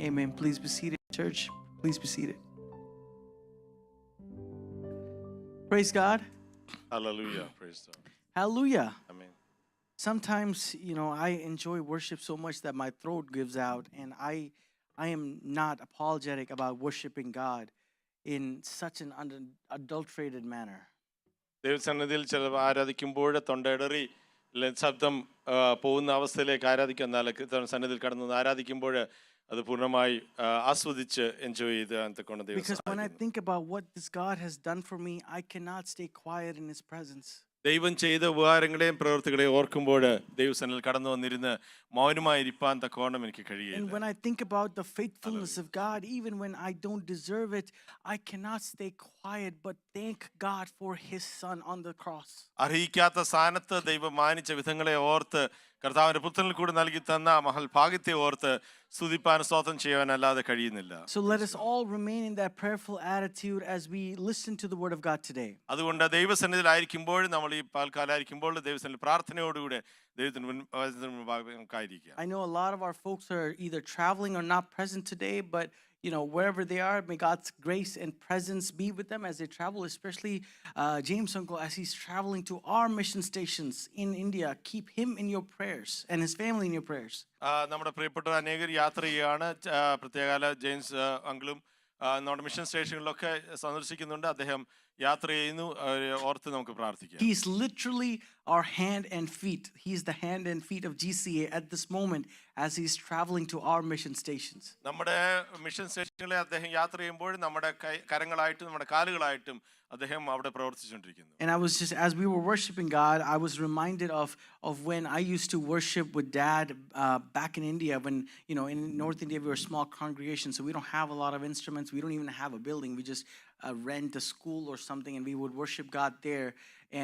Amen. Please be seated, church. Please be seated. Praise God. Hallelujah. Praise God. Hallelujah. Amen. Sometimes, I enjoy worship so much that my throat gives out, and I am not apologetic about worshiping God in such an unadulterated manner. ദൈവസന്നിധിയിൽ ചിലപ്പോൾ ആരാധിക്കുമ്പോൾ തൊണ്ടയിടറി ശബ്ദം പോകുന്ന അവസ്ഥയിലേക്ക് ആരാധിക്കുന്ന സന്നിധിയിൽ കടന്നു ആരാധിക്കുമ്പോൾ അത് പൂർണ്ണമായി ആസ്വദിച്ച് എൻജോയ് ചെയ്ത് കൊണ്ട് ദൈവം Because when I think about what this God has done for me, I cannot stay quiet in His presence. ദൈവം ചെയ്ത ഉപകാരങ്ങളെയും പ്രവൃത്തികളെയും ഓർക്കുമ്പോൾ ദൈവസന്നിധിയിൽ കടന്നു വന്നിരുന്ന് മൗനമായിരിക്കാൻ തക്കവണ്ണം എനിക്ക് കഴിയില്ല. And when I think about the faithfulness of God, even when I don't deserve it, I cannot stay quiet but thank God for His Son on the cross. അർഹിക്കാത്ത സ്ഥാനത്ത് ദൈവം മാനിച്ച വിധങ്ങളെ ഓർത്ത് കർത്താവിന്റെ പുത്രനിൽ കൂടി നൽകി തന്ന മഹൽ ഭാഗ്യത്തെ ഓർത്ത് സ്തുതിപ്പാൻ സ്തോത്രം ചെയ്യാനല്ലാതെ കഴിയുന്നില്ല. So let us all remain in that prayerful attitude as we listen to the word of God today. അതുകൊണ്ട് ദൈവസന്നിധിയിലായിരിക്കുമ്പോൾ നമ്മൾ ഈ പാൽക്കാലായിരിക്കുമ്പോൾ ദൈവസന്നിധിയിൽ പ്രാർത്ഥനയോടുകൂടെ ദൈവത്തിന് മുൻപായിരിക്കുക. I know a lot of our folks are either traveling or not present today, but wherever they are, may God's grace and presence be with them as they travel, especially James Uncle as he's traveling to our mission stations in India. Keep him in your prayers and his family in your prayers. നമ്മുടെ പ്രിയപ്പെട്ട അനേകർ യാത്ര ചെയ്യാണ്. പ്രത്യേക James അങ്കിളും നമ്മുടെ mission സ്റ്റേഷനുകളിലൊക്കെ സന്ദർശിക്കുന്നുണ്ട്. അദ്ദേഹം യാത്ര ചെയ്യുന്നു. ഓർത്ത് നമുക്ക് പ്രാർത്ഥിക്കാം. He's literally our hand and feet. He's the hand and feet of GCA at this moment as he's traveling to our mission stations. നമ്മുടെ മിഷൻ സ്റ്റേഷനുകളെ അദ്ദേഹം യാത്ര ചെയ്യുമ്പോൾ നമ്മുടെ കരങ്ങളായിട്ടും നമ്മുടെ കാലുകളായിട്ടും അദ്ദേഹം അവിടെ പ്രവർത്തിച്ചുകൊണ്ടിരിക്കുന്നു. And I was just, as we were worshiping God, I was reminded of when I used to worship with Dad back in India. When in North India we were a small congregation, so we don't have a lot of instruments. We don't even have a building. We just rent a school or something, and we would worship God there.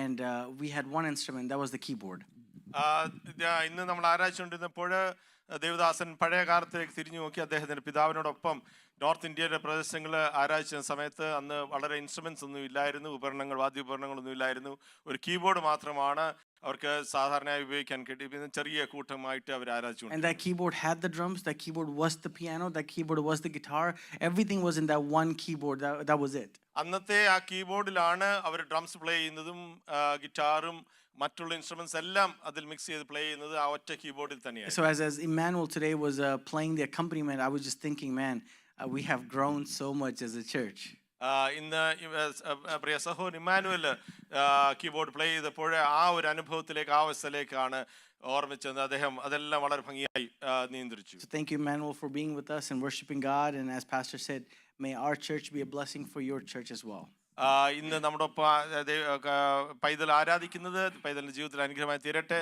And we had one instrument, that was the keyboard. ഇന്ന് നമ്മൾ ആരാധിച്ചുകൊണ്ടിരുന്നപ്പോൾ ദേവദാസൻ പഴയ കാലത്തേക്ക് തിരിഞ്ഞു നോക്കി അദ്ദേഹത്തിന്റെ പിതാവിനോടൊപ്പം north ഇന്ത്യയുടെ പ്രദേശങ്ങൾ ആരാധിച്ച സമയത്ത് അന്ന് വളരെ ഇൻസ്ട്രുമെന്റ്സ് ഒന്നും ഇല്ലായിരുന്നു, വാദ്യോപകരണങ്ങളൊന്നും ഇല്ലായിരുന്നു. ഒരു കീബോർഡ് മാത്രമാണ് അവർക്ക് സാധാരണയായി ഉപയോഗിക്കാൻ കിട്ടിയ ചെറിയ കൂട്ടമായിട്ട് അവർ ആരാധിച്ചു. And that keyboard had the drums, that keyboard was the piano, that keyboard was the guitar. Everything was in that one keyboard. That was it. അന്നത്തെ ആ കീബോർഡിലാണ് അവർ ഡ്രംസ് പ്ലേ ചെയ്യുന്നതും ഗിറ്റാറും മറ്റുള്ള ഇൻസ്ട്രുമെന്റ്സ് എല്ലാം അതിൽ മിക്സ് ചെയ്ത് പ്ലേ ചെയ്യുന്നത് ആ ഒറ്റ കീബോർഡിൽ തന്നെയാണ്. So as Emmanuel today was playing the accompaniment, I was just thinking, man, we have grown so much as a church. ഇന്ന് പ്രിയ സഹോദരൻ ഇമ്മാനുവൽ കീബോർഡ് പ്ലേ ചെയ്തപ്പോൾ ആ ഒരു അനുഭവത്തിലേക്ക് ആ അവസ്ഥയിലേക്കാണ് ഓർമ്മിച്ചത്. അദ്ദേഹം അതെല്ലാം വളരെ ഭംഗിയായി നിയന്ത്രിച്ചു. So thank you, Emmanuel, for being with us and worshiping God. And as Pastor said, may our church be a blessing for your church as well. ഇന്ന് നമ്മുടെ പൈതൽ ആരാധിക്കുന്നത് പൈതലിന്റെ ജീവിതത്തിൽ അനുഗ്രഹമായി തീരട്ടെ.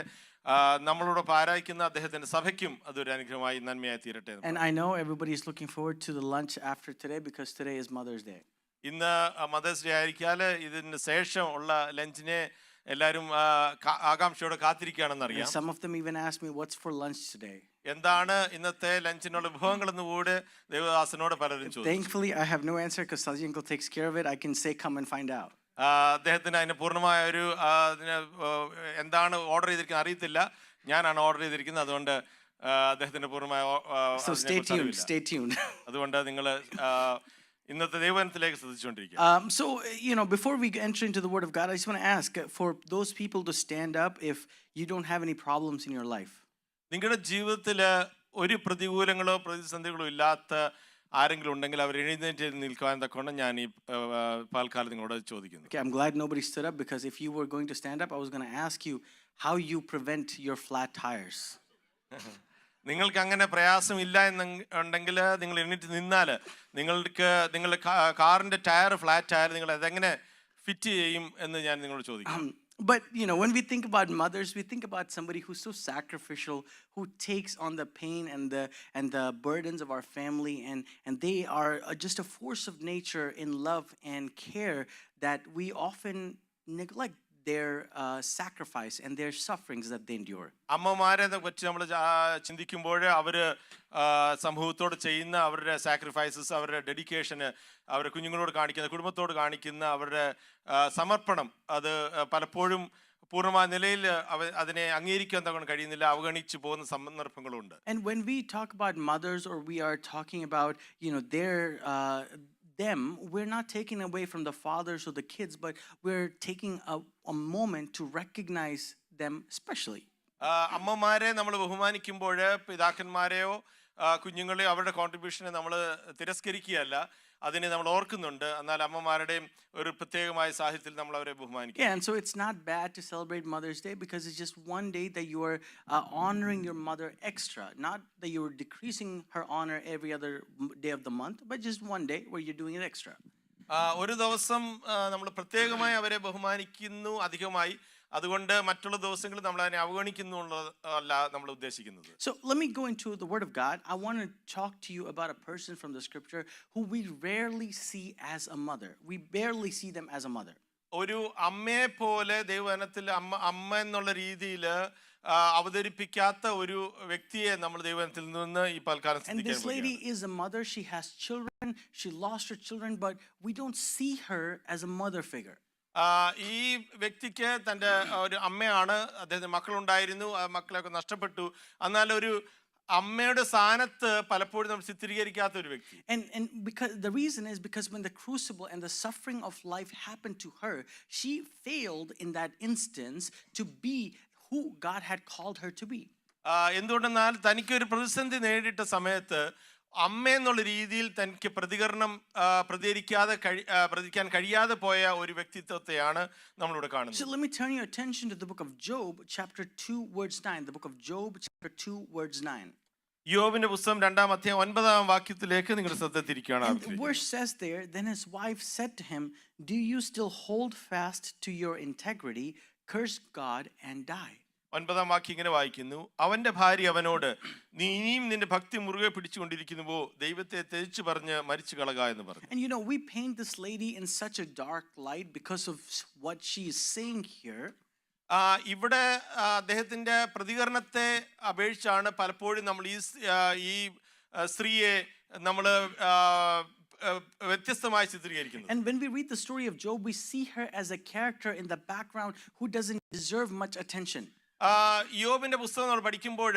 നമ്മളോടൊപ്പം ആരാധിക്കുന്ന അദ്ദേഹത്തിന്റെ സഭയ്ക്കും അതൊരു അനുഗ്രഹമായി നന്മയായി തീരട്ടെ. And I know everybody is looking forward to the lunch after today because today is Mother's Day. ഇന്ന് മദേഴ്സ് ഡേ ആയിരിക്കാൽ ഇതിന് ശേഷം ഉള്ള ലഞ്ചിനെ എല്ലാവരും ആകാംക്ഷയോടെ കാത്തിരിക്കുകയാണെന്നറിയാം. Some of them even asked me, what's for lunch today? എന്താണ് ഇന്നത്തെ ലഞ്ചിനുള്ള വിഭവങ്ങൾ എന്ന് കൂടെ ദേവദാസനോട് പലരും ചോദിച്ചു. Thankfully I have no answer because Saji Uncle takes care of it. I can say come and find out. അദ്ദേഹത്തിന് അതിന് പൂർണ്ണമായ ഒരു എന്താണ് ഓർഡർ ചെയ്തിരിക്കുന്നത് അറിയത്തില്ല. ഞാനാണ് ഓർഡർ ചെയ്തിരിക്കുന്നത്. അതുകൊണ്ട് അദ്ദേഹത്തിന് പൂർണ്ണമായ So stay tuned. അതുകൊണ്ട് നിങ്ങൾ ഇന്നത്തെ ദൈവത്തിലേക്ക് ശ്രദ്ധിച്ചുകൊണ്ടിരിക്കുക. So before we enter into the word of God, I just want to ask for those people to stand up if you don't have any problems in your life. നിങ്ങളുടെ ജീവിതത്തിൽ ഒരു പ്രതികൂലങ്ങളോ പ്രതിസന്ധികളോ ഇല്ലാത്ത ആരെങ്കിലും ഉണ്ടെങ്കിൽ അവർ എഴുന്നേറ്റ് നിൽക്കാൻ തക്കോണം ഞാൻ ഈ പാൽക്കാലം നിങ്ങളോട് ചോദിക്കുന്നു. Okay, I'm glad nobody stood up because if you were going to stand up, I was going to ask you how you prevent your flat tires. നിങ്ങൾക്ക് അങ്ങനെ പ്രയാസം ഇല്ല എന്നുണ്ടെങ്കിൽ നിങ്ങൾ എഴുന്നേറ്റ് നിന്നാൽ നിങ്ങളുടെ കാറിന്റെ ടയർ ഫ്ലാറ്റ് ടയർ നിങ്ങൾ അതെങ്ങനെ ഫിറ്റ് ചെയ്യും എന്ന് ഞാൻ നിങ്ങളോട് ചോദിക്കും. But when we think about mothers, we think about somebody who's so sacrificial, who takes on the pain and the burdens of our family, and they are just a force of nature in love and care that we often neglect their sacrifice and their sufferings that they endure. അമ്മമാരെ പറ്റി നമ്മൾ ചിന്തിക്കുമ്പോൾ അവർ സമൂഹത്തോട് ചെയ്യുന്ന അവരുടെ sacrifices, അവരുടെ ഡെഡിക്കേഷന്, അവരുടെ കുഞ്ഞുങ്ങളോട് കാണിക്കുന്ന, കുടുംബത്തോട് കാണിക്കുന്ന അവരുടെ സമർപ്പണം, അത് പലപ്പോഴും പൂർണ്ണമായ നിലയിൽ അതിനെ അംഗീകരിക്കാൻ തക്കൊണ്ട് കഴിയുന്നില്ല, അവഗണിച്ചു പോകുന്ന സന്ദർഭങ്ങളുണ്ട്. And when we talk about mothers, or we are talking about, their them, we're not taking away from the fathers or the kids, but we're taking a moment to recognize them especially. അമ്മമാരെ നമ്മൾ ബഹുമാനിക്കുമ്പോൾ പിതാക്കന്മാരെയോ കുഞ്ഞുങ്ങളെയോ അവരുടെ കോൺട്രിബ്യൂഷനെ നമ്മൾ തിരസ്കരിക്കുകയല്ല, അതിനെ നമ്മൾ ഓർക്കുന്നുണ്ട്. എന്നാൽ അമ്മമാരുടെയും ഒരു പ്രത്യേകമായ സാഹചര്യത്തിൽ നമ്മൾ അവരെ ബഹുമാനിക്കും. Yeah, and so it's not bad to celebrate Mother's Day, because it's just one day that you are honoring your mother extra. Not that you're decreasing her honor every other day of the month, but just one day where you're doing it extra. ഒരു ദിവസം നമ്മൾ പ്രത്യേകമായി അവരെ ബഹുമാനിക്കുന്നു അധികമായി, അതുകൊണ്ട് മറ്റുള്ള ദിവസങ്ങൾ നമ്മൾ അതിനെ അവഗണിക്കുന്നു അല്ല നമ്മൾ ഉദ്ദേശിക്കുന്നത്. So let me go into the Word of God. I want to talk to you about a person from the Scripture who we rarely see as a mother. We barely see them as a mother. ഒരു അമ്മയെ പോലെ ദൈവവചനത്തിൽ അമ്മ എന്നുള്ള രീതിയിൽ അവതരിപ്പിക്കാത്ത ഒരു വ്യക്തിയെ നമ്മൾ ദൈവവചനത്തിൽ നിന്ന് ഈ പൽക്കാലം And this lady is a mother. She has children. She lost her children, but we don't see her as a mother figure. ഈ വ്യക്തിക്ക് തൻ്റെ ഒരു അമ്മയാണ്, അദ്ദേഹത്തിന് മക്കളുണ്ടായിരുന്നു, ആ മക്കളെയൊക്കെ നഷ്ടപ്പെട്ടു. എന്നാൽ ഒരു അമ്മയുടെ സ്ഥാനത്ത് പലപ്പോഴും നമ്മൾ ചിത്രീകരിക്കാത്ത ഒരു വ്യക്തി. And because the reason is because when the crucible and the suffering of life happened to her, she failed in that instance to be who God had called her to be. എന്തുകൊണ്ടെന്നാൽ തനിക്കൊരു പ്രതിസന്ധി നേരിട്ട സമയത്ത് അമ്മ എന്നുള്ള രീതിയിൽ തനിക്ക് പ്രതികരിക്കാൻ കഴിയാതെ പോയ ഒരു വ്യക്തിത്വത്തെയാണ് നമ്മളിവിടെ കാണുന്നത്. So let me turn your attention to the book of Job, chapter 2, words 9. The book of Job, chapter 2, words 9. യോബിന്റെ പുസ്തകം 2-ാം അധ്യായം 9-ാം വാക്യത്തിലേക്ക് നിങ്ങളുടെ ശ്രദ്ധ തിരിക്കുകയാണ്. And the verse says there, then his wife said to him, do you still hold fast to your integrity? Curse God and die. 9-ാം വാക്യം ഇങ്ങനെ വായിക്കുന്നു, അവന്റെ ഭാര്യ അവനോട്, നീ ഇനിയും നിന്റെ ഭക്തി മുറുകെ പിടിച്ചുകൊണ്ടിരിക്കുന്നുവോ, ദൈവത്തെ തെളിച്ചു പറഞ്ഞ് മരിച്ചു കളക എന്ന് പറഞ്ഞു. And we paint this lady in such a dark light because of what she is saying here. ഇവിടെ അദ്ദേഹത്തിന്റെ പ്രതികരണത്തെ അപേക്ഷിച്ചാണ് പലപ്പോഴും നമ്മൾ ഈ സ്ത്രീയെ നമ്മൾ വ്യത്യസ്തമായി ചിത്രീകരിക്കുന്നത്. And when we read the story of Job, we see her as a character in the background who doesn't deserve much attention. യോബിന്റെ പുസ്തകം നമ്മൾ പഠിക്കുമ്പോൾ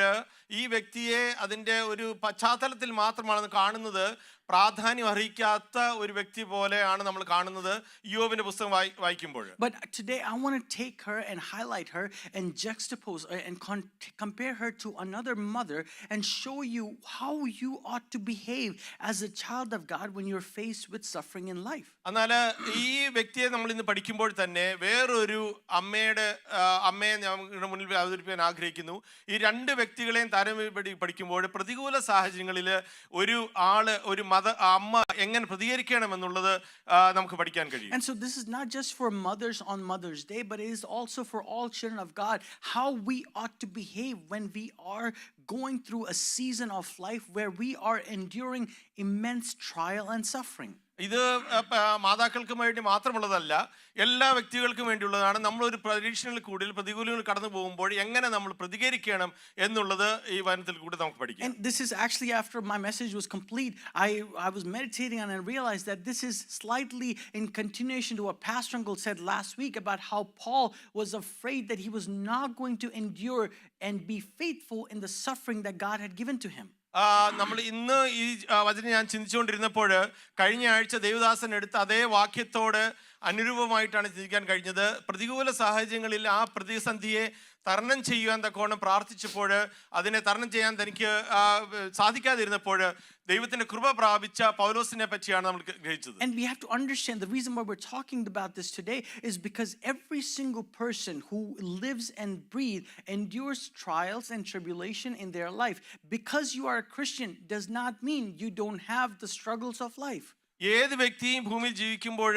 ഈ വ്യക്തിയെ അതിന്റെ ഒരു പശ്ചാത്തലത്തിൽ മാത്രമാണ് കാണുന്നത്, പ്രാധാന്യം അർഹിക്കാത്ത ഒരു വ്യക്തി പോലെയാണ് നമ്മൾ കാണുന്നത് യോബിന്റെ പുസ്തകം വായിക്കുമ്പോൾ. But today I want to take her and highlight her and juxtapose and compare her to another mother and show you how you ought to behave as a child of God when you're faced with suffering in life. എന്നാൽ ഈ വ്യക്തിയെ നമ്മൾ ഇന്ന് പഠിക്കുമ്പോൾ തന്നെ വേറൊരു അമ്മയെ നമ്മുടെ മുന്നിൽ അവതരിപ്പിക്കാൻ ആഗ്രഹിക്കുന്നു. ഈ രണ്ട് വ്യക്തികളെയും താരതമ്യം പഠിക്കുമ്പോൾ പ്രതികൂല സാഹചര്യങ്ങളിൽ ഒരു അമ്മ എങ്ങനെ പ്രതികരിക്കണം എന്നുള്ളത് നമുക്ക് പഠിക്കാൻ കഴിയും. And so this is not just for mothers on Mother's Day, but it is also for all children of God, how we ought to behave when we are going through a season of life where we are enduring immense trial and suffering. ഇത് മാതാക്കൾക്ക് വേണ്ടി മാത്രമുള്ളതല്ല, എല്ലാ വ്യക്തികൾക്കും വേണ്ടിയുള്ളതാണ്. നമ്മളൊരു പരീക്ഷണങ്ങളിൽ കൂടുതൽ പ്രതികൂലങ്ങൾ കടന്നു പോകുമ്പോൾ എങ്ങനെ നമ്മൾ പ്രതികരിക്കണം എന്നുള്ളത് ഈ വചനത്തിൽ കൂടി നമുക്ക് പഠിക്കാം. And this is actually after my message was complete, I was meditating on and realized that this is slightly in continuation to what Pastor Uncle said last week about how Paul was afraid that he was not going to endure and be faithful in the suffering that God had given to him. നമ്മൾ ഇന്ന് ഈ വചനം ഞാൻ ചിന്തിച്ചുകൊണ്ടിരുന്നപ്പോൾ കഴിഞ്ഞ ആഴ്ച ദേവദാസൻ എടുത്ത അതേ വാക്യത്തോട് അനുരൂപമായിട്ടാണ് ചിന്തിക്കാൻ കഴിഞ്ഞത്. പ്രതികൂല സാഹചര്യങ്ങളിൽ ആ പ്രതിസന്ധിയെ തരണം ചെയ്യുവാൻ തക്കോണം പ്രാർത്ഥിച്ചപ്പോൾ അതിനെ തരണം ചെയ്യാൻ തനിക്ക് സാധിക്കാതിരുന്നപ്പോൾ ദൈവത്തിന്റെ കൃപ പ്രാപിച്ച പൗലോസിനെ പറ്റിയാണ് നമ്മൾ ഗ്രഹിച്ചത്. And we have to understand the reason why we're talking about this today is because every single person who lives and breathes endures trials and tribulation in their life. Because you are a Christian does not mean you don't have the struggles of life. ഏത് വ്യക്തിയും ഭൂമിയിൽ ജീവിക്കുമ്പോൾ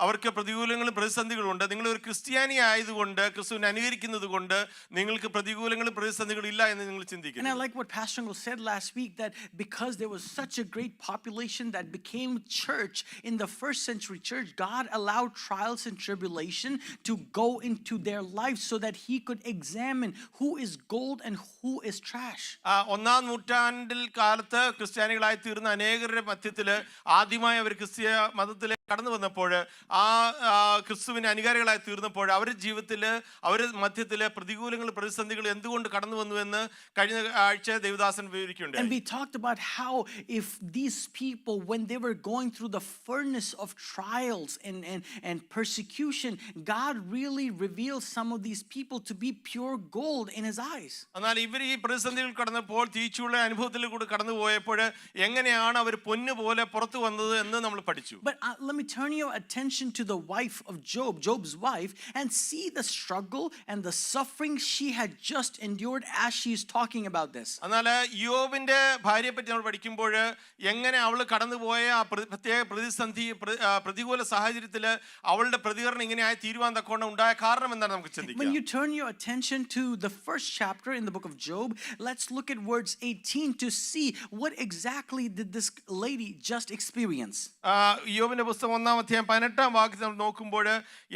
അവർക്ക് പ്രതികൂലങ്ങളും പ്രതിസന്ധികളും ഉണ്ട്. നിങ്ങൾ ഒരു ക്രിസ്ത്യാനി ആയതുകൊണ്ട്, ക്രിസ്തുവിനെ അനുകരിക്കുന്നത് കൊണ്ട് നിങ്ങൾക്ക് പ്രതികൂലങ്ങളും പ്രതിസന്ധികളും ഇല്ല എന്ന് നിങ്ങൾ ചിന്തിക്കുന്നു. And I like what Pastor Uncle said last week, that because there was such a great population that became church in the first century church, God allowed trials and tribulation to go into their lives so that he could examine who is gold and who is trash. ഒന്നാം നൂറ്റാണ്ടിൽ കാലത്ത് ക്രിസ്ത്യാനികളായി തീർന്ന അനേകരുടെ മധ്യത്തിൽ ആദ്യമായി അവർ ക്രിസ്തീയ മതത്തിലെ കടന്നു വന്നപ്പോൾ ആ ക്രിസ്തുവിന് അനുകാരികളായി തീർന്നപ്പോൾ അവരുടെ ജീവിതത്തിൽ അവരുടെ മധ്യത്തിൽ പ്രതികൂലങ്ങൾ പ്രതിസന്ധികൾ എന്തുകൊണ്ട് കടന്നു വന്നു എന്ന് കഴിഞ്ഞ ആഴ്ച Devadasan വിവരിക്കുകയുണ്ടായി. And we talked about how if these people, when they were going through the furnace of trials and persecution, God really revealed some of these people to be pure gold in his eyes. എന്നാൽ ഇവർ ഈ പ്രതിസന്ധികൾ കടന്നപ്പോൾ തീച്ചുള്ള അനുഭവത്തിൽ കൂടെ കടന്നു പോയപ്പോൾ എങ്ങനെയാണ് അവർ പൊന്നു പോലെ പുറത്തു വന്നത് എന്ന് നമ്മൾ പഠിച്ചു. But let me turn your attention to the wife of Job, Job's wife, and see the struggle and the suffering she had just endured as she is talking about this. എന്നാൽ യോബിന്റെ ഭാര്യയെ പറ്റി നമ്മൾ പഠിക്കുമ്പോൾ എങ്ങനെ അവൾ കടന്നുപോയ ആ പ്രത്യേക പ്രതിസന്ധി പ്രതികൂല സാഹചര്യത്തിൽ അവളുടെ പ്രതികരണം ഇങ്ങനെയായി തീരുവാൻ തക്കോണം ഉണ്ടായ കാരണം എന്താണ് നമുക്ക് ചിന്തിക്കാം. When you turn your attention to the first chapter in the book of Job, let's look at words 18 to see what exactly did this lady just experience. യോബിന്റെ പുസ്തകം 1-ാം അധ്യായം 18-ാം വാക്യത്തിൽ നമ്മൾ നോക്കുമ്പോൾ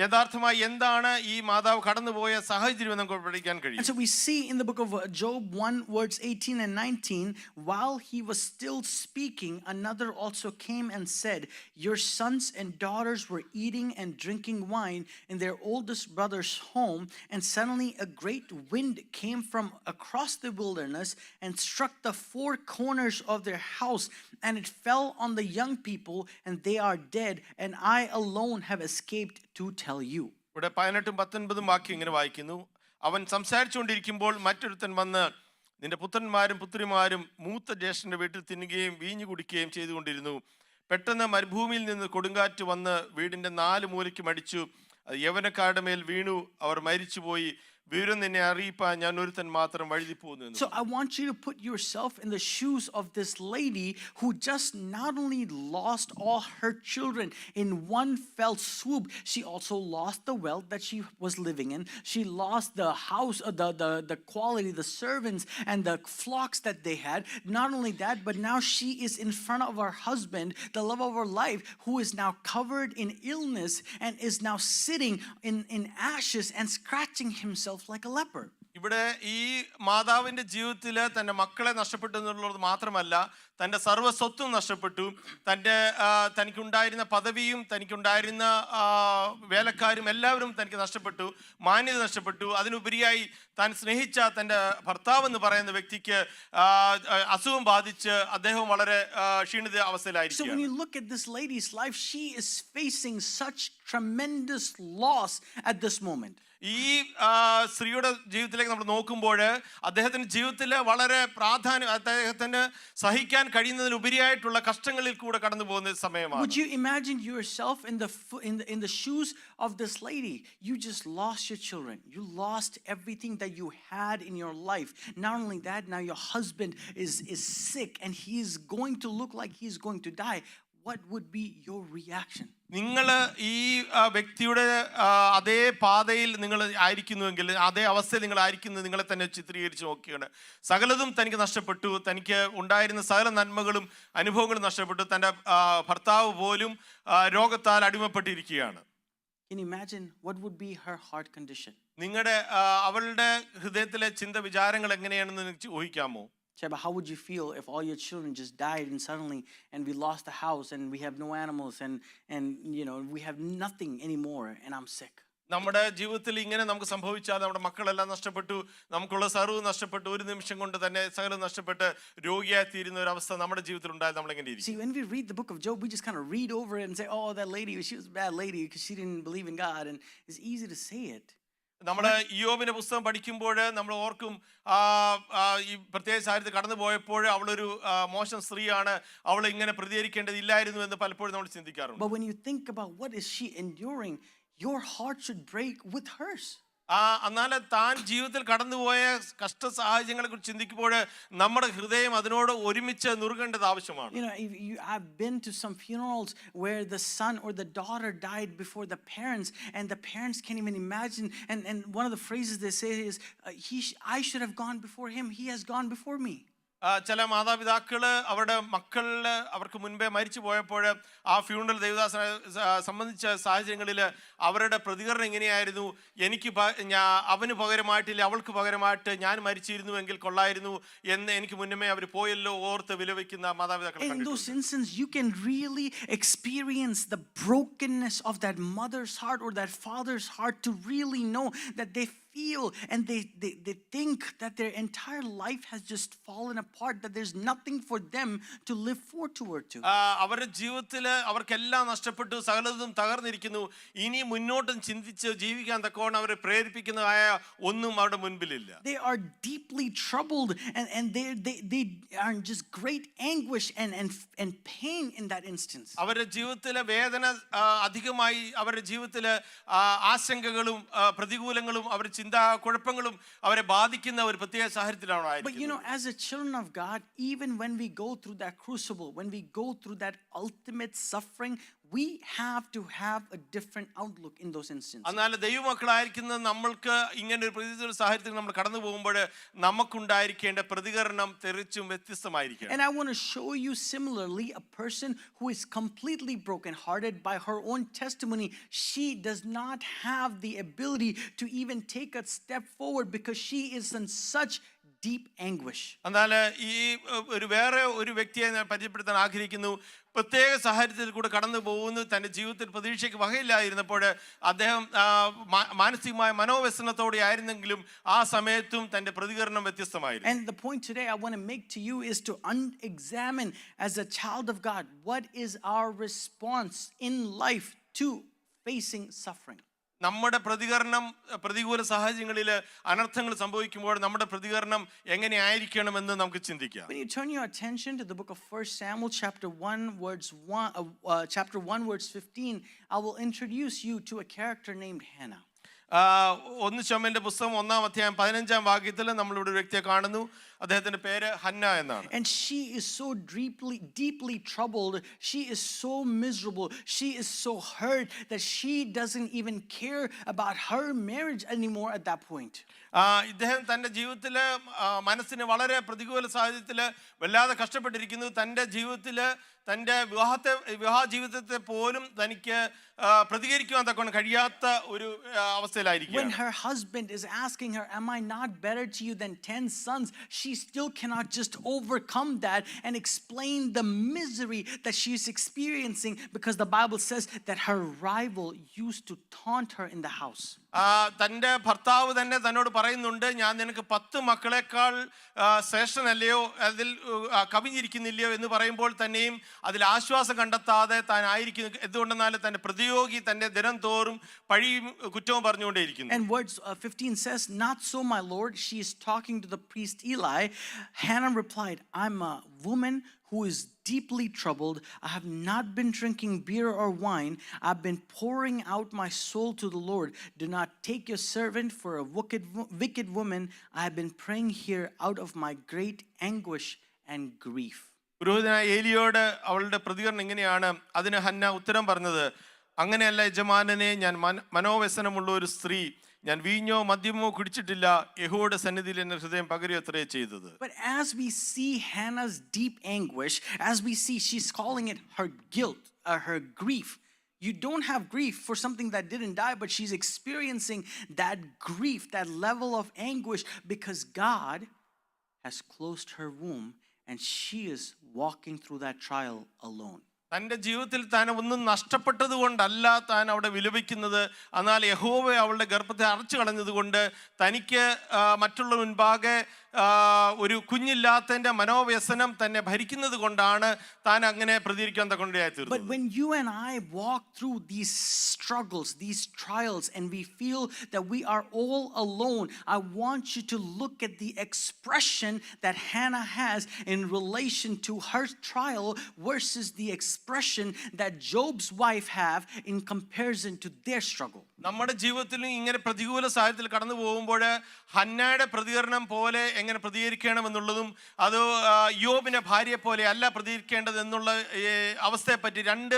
യഥാർത്ഥമായി എന്താണ് ഈ മാതാവ് കടന്നുപോയ സാഹചര്യം എന്ന് നമുക്ക് പഠിക്കാൻ കഴിയും. And so we see in the book of Job 1 words 18 and 19, while he was still speaking, another also came and said, your sons and daughters were eating and drinking wine in their oldest brother's home, and suddenly a great wind came from across the wilderness and struck the four corners of their house, and it fell on the young people, and they are dead, and I alone have escaped to tell you. ഇവിടെ 18-19 വാക്യം ഇങ്ങനെ വായിക്കുന്നു. അവൻ സംസാരിച്ചുകൊണ്ടിരിക്കുമ്പോൾ മറ്റൊരുത്തൻ വന്ന് നിന്റെ പുത്രന്മാരും പുത്രിമാരും മൂത്ത ജ്യേഷ്ഠന്റെ വീട്ടിൽ തിന്നുകയും വീഞ്ഞു കുടിക്കുകയും ചെയ്തുകൊണ്ടിരുന്നു. പെട്ടെന്ന് മരുഭൂമിയിൽ നിന്ന് കൊടുങ്കാറ്റ് വന്ന് വീടിന്റെ 4 മൂലയ്ക്കും അടിച്ചു. യവനക്കാരുടെ മേൽ വീണു, അവർ മരിച്ചുപോയി. So I want you to put yourself in the shoes of this lady who just not only lost all her children in one fell swoop, she also lost the wealth that she was living in. She lost the house, the quality, the servants and the flocks that they had. Not only that, but now she is in front of her husband, the love of her life, who is now covered in illness and is now sitting in ashes and scratching himself like a leper. ഇവിടെ ഈ മാതാവിന്റെ ജീവിതത്തിൽ തന്റെ മക്കളെ നഷ്ടപ്പെട്ടു എന്നുള്ളത് മാത്രമല്ല, തന്റെ സർവ്വസ്വത്തും നഷ്ടപ്പെട്ടു. തനിക്കുണ്ടായിരുന്ന പദവിയും തനിക്കുണ്ടായിരുന്ന വേലക്കാരും എല്ലാവരും തനിക്ക് നഷ്ടപ്പെട്ടു. മാന്യത നഷ്ടപ്പെട്ടു. അതിനുപരിയായി താൻ സ്നേഹിച്ച തന്റെ ഭർത്താവ് എന്ന് പറയുന്ന വ്യക്തിക്ക് അസുഖം ബാധിച്ച് അദ്ദേഹം വളരെ ക്ഷീണിത അവസ്ഥയിലായിരിക്കും. So when you look at this lady's life, she is facing such tremendous loss at this moment. ഈ സ്ത്രീയുടെ ജീവിതത്തിലേക്ക് നമ്മൾ നോക്കുമ്പോൾ അദ്ദേഹത്തിന്റെ ജീവിതത്തിൽ വളരെ പ്രാധാന്യം, അദ്ദേഹത്തിന് സഹിക്കാൻ കഴിയുന്നതിനുപരിയായിട്ടുള്ള കഷ്ടങ്ങളിൽ കൂടെ കടന്നു പോകുന്ന സമയമാണ്. Would you imagine yourself in the shoes of this lady? You just lost your children. You lost everything that you had in your life. Not only that, now your husband is sick and he is going to look like he is going to die. What would be your reaction? നിങ്ങൾ ഈ വ്യക്തിയുടെ അതേ പാതയിൽ നിങ്ങൾ ആയിരിക്കുന്നുവെങ്കിൽ, അതേ അവസ്ഥയിൽ നിങ്ങൾ ആയിരിക്കുന്നത് നിങ്ങളെ തന്നെ ചിത്രീകരിച്ച് നോക്കുകയാണ്. സകലതും തനിക്ക് നഷ്ടപ്പെട്ടു. തനിക്ക് ഉണ്ടായിരുന്ന സകല നന്മകളും അനുഭവങ്ങളും നഷ്ടപ്പെട്ടു. തൻ്റെ ഭർത്താവ് പോലും രോഗത്താൽ അടിമപ്പെട്ടിരിക്കുകയാണ്. Can you imagine what would be her heart condition? നിങ്ങളുടെ അവളുടെ ഹൃദയത്തിലെ ചിന്ത വിചാരങ്ങൾ എങ്ങനെയാണെന്ന് നിങ്ങൾക്ക് ഊഹിക്കാമോ? Sheba, how would you feel if all your children just died and suddenly and we lost the house and we have no animals and you know we have nothing anymore and I'm sick? നമ്മുടെ ജീവിതത്തിൽ ഇങ്ങനെ നമുക്ക് സംഭവിച്ചാൽ നമ്മുടെ മക്കളെല്ലാം നഷ്ടപ്പെട്ടു, നമുക്കുള്ള സർവ്വം നഷ്ടപ്പെട്ടു, ഒരു നിമിഷം കൊണ്ട് തന്നെ സകലം നഷ്ടപ്പെട്ട് രോഗിയായി തീരുന്ന ഒരു അവസ്ഥ നമ്മുടെ ജീവിതത്തിൽ ഉണ്ടായാൽ നമ്മൾ എങ്ങനെ ഇരിക്കും? See, when we read the book of Job, we just kind of read over it and say, oh, that lady, she was a bad lady because she didn't believe in God, and it's easy to say it. നമ്മൾ യോബിന്റെ പുസ്തകം പഠിക്കുമ്പോൾ നമ്മൾ ഓർക്കും ഈ പ്രത്യേക സാഹചര്യത്തിൽ കടന്നു പോയപ്പോൾ അവളൊരു മോശം സ്ത്രീയാണ്, അവൾ ഇങ്ങനെ പ്രതികരിക്കേണ്ടതില്ലായിരുന്നു എന്ന് പലപ്പോഴും നമ്മൾ ചിന്തിക്കാറുണ്ട്. But when you think about what is she enduring, your heart should break with hers. എന്നാൽ താൻ ജീവിതത്തിൽ കടന്നുപോയ കഷ്ട സാഹചര്യങ്ങളെ കുറിച്ച് ചിന്തിക്കുമ്പോൾ നമ്മുടെ ഹൃദയം അതിനോട് ഒരുമിച്ച് നുറുകേണ്ടത് ആവശ്യമാണ്. You know, I've been to some funerals where the son or the daughter died before the parents, and the parents can't even imagine. And one of the phrases they say is, I should have gone before him. He has gone before me. ചില മാതാപിതാക്കള് അവരുടെ മക്കളില് അവർക്ക് മുൻപേ മരിച്ചു പോയപ്പോൾ ആ funeral ദേവദാസനെ സംബന്ധിച്ച സാഹചര്യങ്ങളിൽ അവരുടെ പ്രതികരണം എങ്ങനെയായിരുന്നു? അവന് പകരമായിട്ടില്ല, അവൾക്ക് പകരമായിട്ട് ഞാൻ മരിച്ചിരുന്നുവെങ്കിൽ കൊള്ളായിരുന്നു എന്ന് എനിക്ക് മുന്നമേ അവർ പോയല്ലോ ഓർത്ത് വിലപിക്കുന്ന മാതാപിതാക്കൾ. In those instances, you can really experience the brokenness of that mother's heart or that father's heart to really know that they feel and they think that their entire life has just fallen apart, that there's nothing for them to live forward to. അവരുടെ ജീവിതത്തിൽ അവർക്കെല്ലാം നഷ്ടപ്പെട്ടു, സകലതും തകർന്നിരിക്കുന്നു. ഇനി മുന്നോട്ടും ചിന്തിച്ച് ജീവിക്കാൻ തക്കവണ്ണം അവരെ പ്രേരിപ്പിക്കുന്നതായ ഒന്നും അവരുടെ മുൻപിലില്ല. They are deeply troubled and they are in just great anguish and pain in that instance. അവരുടെ ജീവിതത്തിലെ വേദന അധികമായി, അവരുടെ ജീവിതത്തിലെ ആശങ്കകളും പ്രതികൂലങ്ങളും അവരുടെ ചിന്താ കുഴപ്പങ്ങളും അവരെ ബാധിക്കുന്ന ഒരു പ്രത്യേക സാഹചര്യത്തിലാണ്. But you know, as a children of God, even when we go through that crucible, when we go through that ultimate suffering, we have to have a different outlook in those instances. എന്നാൽ ദൈവമക്കളായിരിക്കുന്ന നമ്മൾക്ക് ഇങ്ങനെ ഒരു പ്രതികൂല സാഹചര്യത്തിൽ നമ്മൾ കടന്നു പോകുമ്പോൾ നമുക്കുണ്ടായിരിക്കേണ്ട പ്രതികരണം തികച്ചും വ്യത്യസ്തമായിരിക്കും. And I want to show you similarly a person who is completely brokenhearted by her own testimony. She does not have the ability to even take a step forward because she is in such deep anguish. എന്നാൽ ഈ വേറെ ഒരു വ്യക്തിയെ ഞാൻ പരിചയപ്പെടുത്താൻ ആഗ്രഹിക്കുന്നു. പ്രത്യേക സാഹചര്യത്തിൽ കൂടെ കടന്നു പോകുന്നു. തൻ്റെ ജീവിതത്തിൽ പ്രതീക്ഷയ്ക്ക് വകയില്ലായിരുന്നപ്പോൾ അദ്ദേഹം മാനസികമായ മനോവ്യസനത്തോടെ ആയിരുന്നെങ്കിലും ആ സമയത്തും തൻ്റെ പ്രതികരണം വ്യത്യസ്തമായിരുന്നു. And the point today I want to make to you is to examine as a child of God, what is our response in life to facing suffering? നമ്മുടെ പ്രതികരണം പ്രതികൂല സാഹചര്യങ്ങളിൽ അനർത്ഥങ്ങൾ സംഭവിക്കുമ്പോൾ നമ്മുടെ പ്രതികരണം എങ്ങനെയായിരിക്കണമെന്ന് നമുക്ക് ചിന്തിക്കാം. When you turn your attention to the book of 1 Samuel chapter 1 verse 15, I will introduce you to a character named Hannah. 1 ശമൂവേലിന്റെ പുസ്തകം 1-ാം അധ്യായം 15-ാം വാക്യത്തിൽ നമ്മൾ ഇവിടെ ഒരു വ്യക്തിയെ കാണുന്നു. അദ്ദേഹത്തിന്റെ പേര് ഹന്ന എന്നാണ്. And she is so deeply troubled. She is so miserable. She is so hurt that she doesn't even care about her marriage anymore at that point. ഇദ്ദേഹം തൻ്റെ ജീവിതത്തില് മനസ്സിന് വളരെ പ്രതികൂല സാഹചര്യത്തിൽ വല്ലാതെ കഷ്ടപ്പെട്ടിരിക്കുന്നു. തൻ്റെ ജീവിതത്തിൽ തൻ്റെ വിവാഹ ജീവിതത്തെ പോലും തനിക്ക് പ്രതികരിക്കുവാൻ തക്കവണ്ണം കഴിയാത്ത ഒരു അവസ്ഥയിലായിരിക്കും. When her husband is asking her, am I not better to you than 10 sons? She still cannot just overcome that and explain the misery that she is experiencing, because the Bible says that her rival used to taunt her in the house. തൻ്റെ ഭർത്താവ് തന്നെ തന്നോട് പറയുന്നുണ്ട്, ഞാൻ നിനക്ക് 10 മക്കളെക്കാൾ ശ്രേഷ്ഠനല്ലയോ, അതിൽ കവിഞ്ഞിരിക്കുന്നില്ലയോ എന്ന് പറയുമ്പോൾ തന്നെയും അതിൽ ആശ്വാസം കണ്ടെത്താതെ താൻ ആയിരിക്കുന്നു. എന്തുകൊണ്ടെന്നാൽ തൻ്റെ പ്രതിയോഗി തന്നെ ദിനം തോറും പഴിയും കുറ്റവും പറഞ്ഞുകൊണ്ടേയിരിക്കുന്നു. And verse 15 says, not so, my lord. She is talking to the priest Eli. Hannah replied, I'm a woman who is deeply troubled. I have not been drinking beer or wine. I've been pouring out my soul to the Lord. Do not take your servant for a wicked woman. I have been praying here out of my great anguish and grief. പുരോഹിതനായ ഏലിയോട് അവളുടെ പ്രതികരണം ഇങ്ങനെയാണ്. അതിന് Hannah ഉത്തരം പറഞ്ഞത്, അങ്ങനെയല്ല യജമാനനെ, ഞാൻ മനോവ്യസനമുള്ള ഒരു സ്ത്രീ, ഞാൻ വീഞ്ഞോ മദ്യമോ കുടിച്ചിട്ടില്ല, യഹോവയുടെ സന്നിധിയിൽ എന്റെ ഹൃദയം പകരുകയത്രേ ചെയ്തത്. But as we see Hannah's deep anguish, as we see she's calling it her guilt, her grief. You don't have grief for something that didn't die, but she's experiencing that grief, that level of anguish, because God has closed her womb and she is walking through that trial alone. തൻ്റെ ജീവിതത്തിൽ താൻ ഒന്നും നഷ്ടപ്പെട്ടത് കൊണ്ടല്ല താൻ അവിടെ വിലപിക്കുന്നത്. എന്നാൽ യഹോവ അവളുടെ ഗർഭത്തെ അറച്ചു കളഞ്ഞത് കൊണ്ട് തനിക്ക് മറ്റുള്ള മുൻപാകെ ഒരു കുഞ്ഞില്ലാത്തതിൻ്റെ മനോവ്യസനം തന്നെ ഭരിക്കുന്നത് കൊണ്ടാണ് താൻ അങ്ങനെ പ്രതികരിക്കാൻ തക്കൊണ്ടയായി തീർന്നത്. But when you and I walk through these struggles, these trials, and we feel that we are all alone, I want you to look at the expression that Hannah has in relation to her trial versus the expression that Job's wife have in comparison to their struggle. നമ്മുടെ ജീവിതത്തിലും ഇങ്ങനെ പ്രതികൂല സാഹചര്യത്തിൽ കടന്നു പോകുമ്പോൾ ഹന്നയുടെ പ്രതികരണം പോലെ എങ്ങനെ പ്രതികരിക്കണമെന്നുള്ളതും അത് യോബിന്റെ ഭാര്യയെ പോലെ അല്ല പ്രതികരിക്കേണ്ടത് എന്നുള്ള അവസ്ഥയെപ്പറ്റി രണ്ട്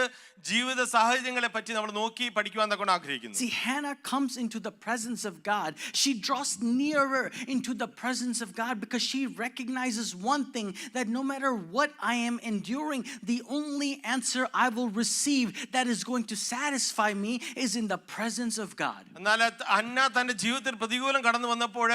ജീവിത സാഹചര്യങ്ങളെ പറ്റി നമ്മൾ നോക്കി പഠിക്കുവാൻ തക്കൊണ്ട് ആഗ്രഹിക്കുന്നു. See, Hannah comes into the presence of God. She draws nearer into the presence of God because she recognizes one thing, that no matter what I am enduring, the only answer I will receive that is going to satisfy me is in the presence of God. എന്നാൽ Hannah തന്റെ ജീവിതത്തിൽ പ്രതികൂലം കടന്നു വന്നപ്പോൾ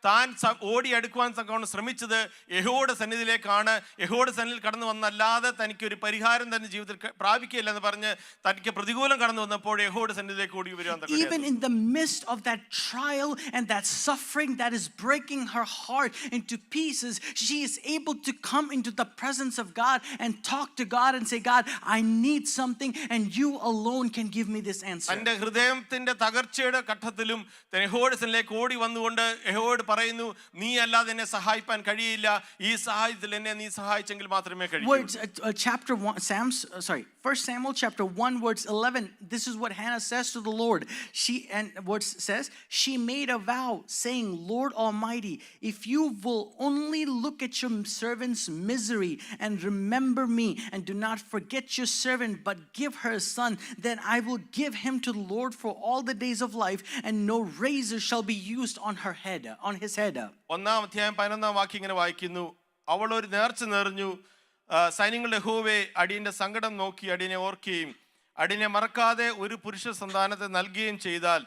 താൻ ഓടി അടുക്കുവാൻ തക്കവണ്ണം ശ്രമിച്ചത് യഹോവയുടെ സന്നിധിയിലേക്കാണ്. യഹോവയുടെ സന്നിധിയിൽ കടന്നു വന്നല്ലാതെ തനിക്ക് ഒരു പരിഹാരം തന്റെ ജീവിതത്തിൽ പ്രാപിക്കില്ല എന്ന് പറഞ്ഞ് തനിക്ക് പ്രതികൂലം കടന്നു വന്നപ്പോൾ യഹോവയുടെ സന്നിധിയിലേക്ക് ഓടി വരുവാൻ തക്കവണ്ണം. Even in the midst of that trial and that suffering that is breaking her heart into pieces, she is able to come into the presence of God and talk to God and say, God, I need something and you alone can give me this answer. തന്റെ ഹൃദയത്തിന്റെ തകർച്ചയുടെ ഘട്ടത്തിലും യഹോവയുടെ സന്നിധിയിലേക്ക് ഓടി വന്നുകൊണ്ട് യഹോവയോട് പറയുന്നു, നീ അല്ലാതെ എന്നെ സഹായിക്കാൻ കഴിയില്ല, ഈ സാഹചര്യത്തിൽ എന്നെ നീ സഹായിച്ചെങ്കിൽ മാത്രമേ കഴിയൂ. Words, chapter 1, 1 Samuel chapter 1 verse 11, this is what Hannah says to the Lord. She made a vow saying, Lord Almighty, if you will only look at your servant's misery and remember me and do not forget your servant but give her a son, then I will give him to the Lord for all the days of life and no razor shall be used on his head. ഒന്നാം അധ്യായം 11-ാം വാക്യം ഇങ്ങനെ വായിക്കുന്നു, അവൾ ഒരു നേർച്ച നേർന്നു, സൈന്യങ്ങളുടെ യഹോവേ, അടിയന്റെ സങ്കടം നോക്കി അടിയനെ ഓർക്കുകയും അടിയനെ മറക്കാതെ ഒരു പുരുഷ സന്താനത്തെ നൽകുകയും ചെയ്താൽ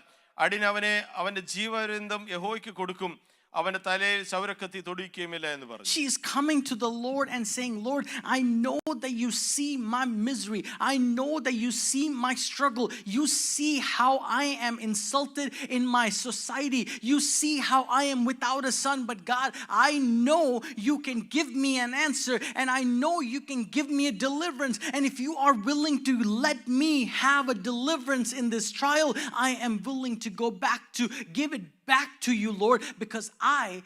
അടിയൻ അവന്റെ ജീവപര്യന്തം യഹോവയ്ക്ക് കൊടുക്കും, അവന്റെ തലയിൽ ശൗരക്കത്തി തൊടിക്കുകയുമില്ല എന്ന് പറഞ്ഞു. She is coming to the Lord and saying, Lord, I know that you see my misery. I know that you see my struggle. You see how I am insulted in my society. You see how I am without a son. But God, I know you can give me an answer, and I know you can give me a deliverance. And if you are willing to let me have a deliverance in this trial, I am willing to go back to give it back to you, Lord, because I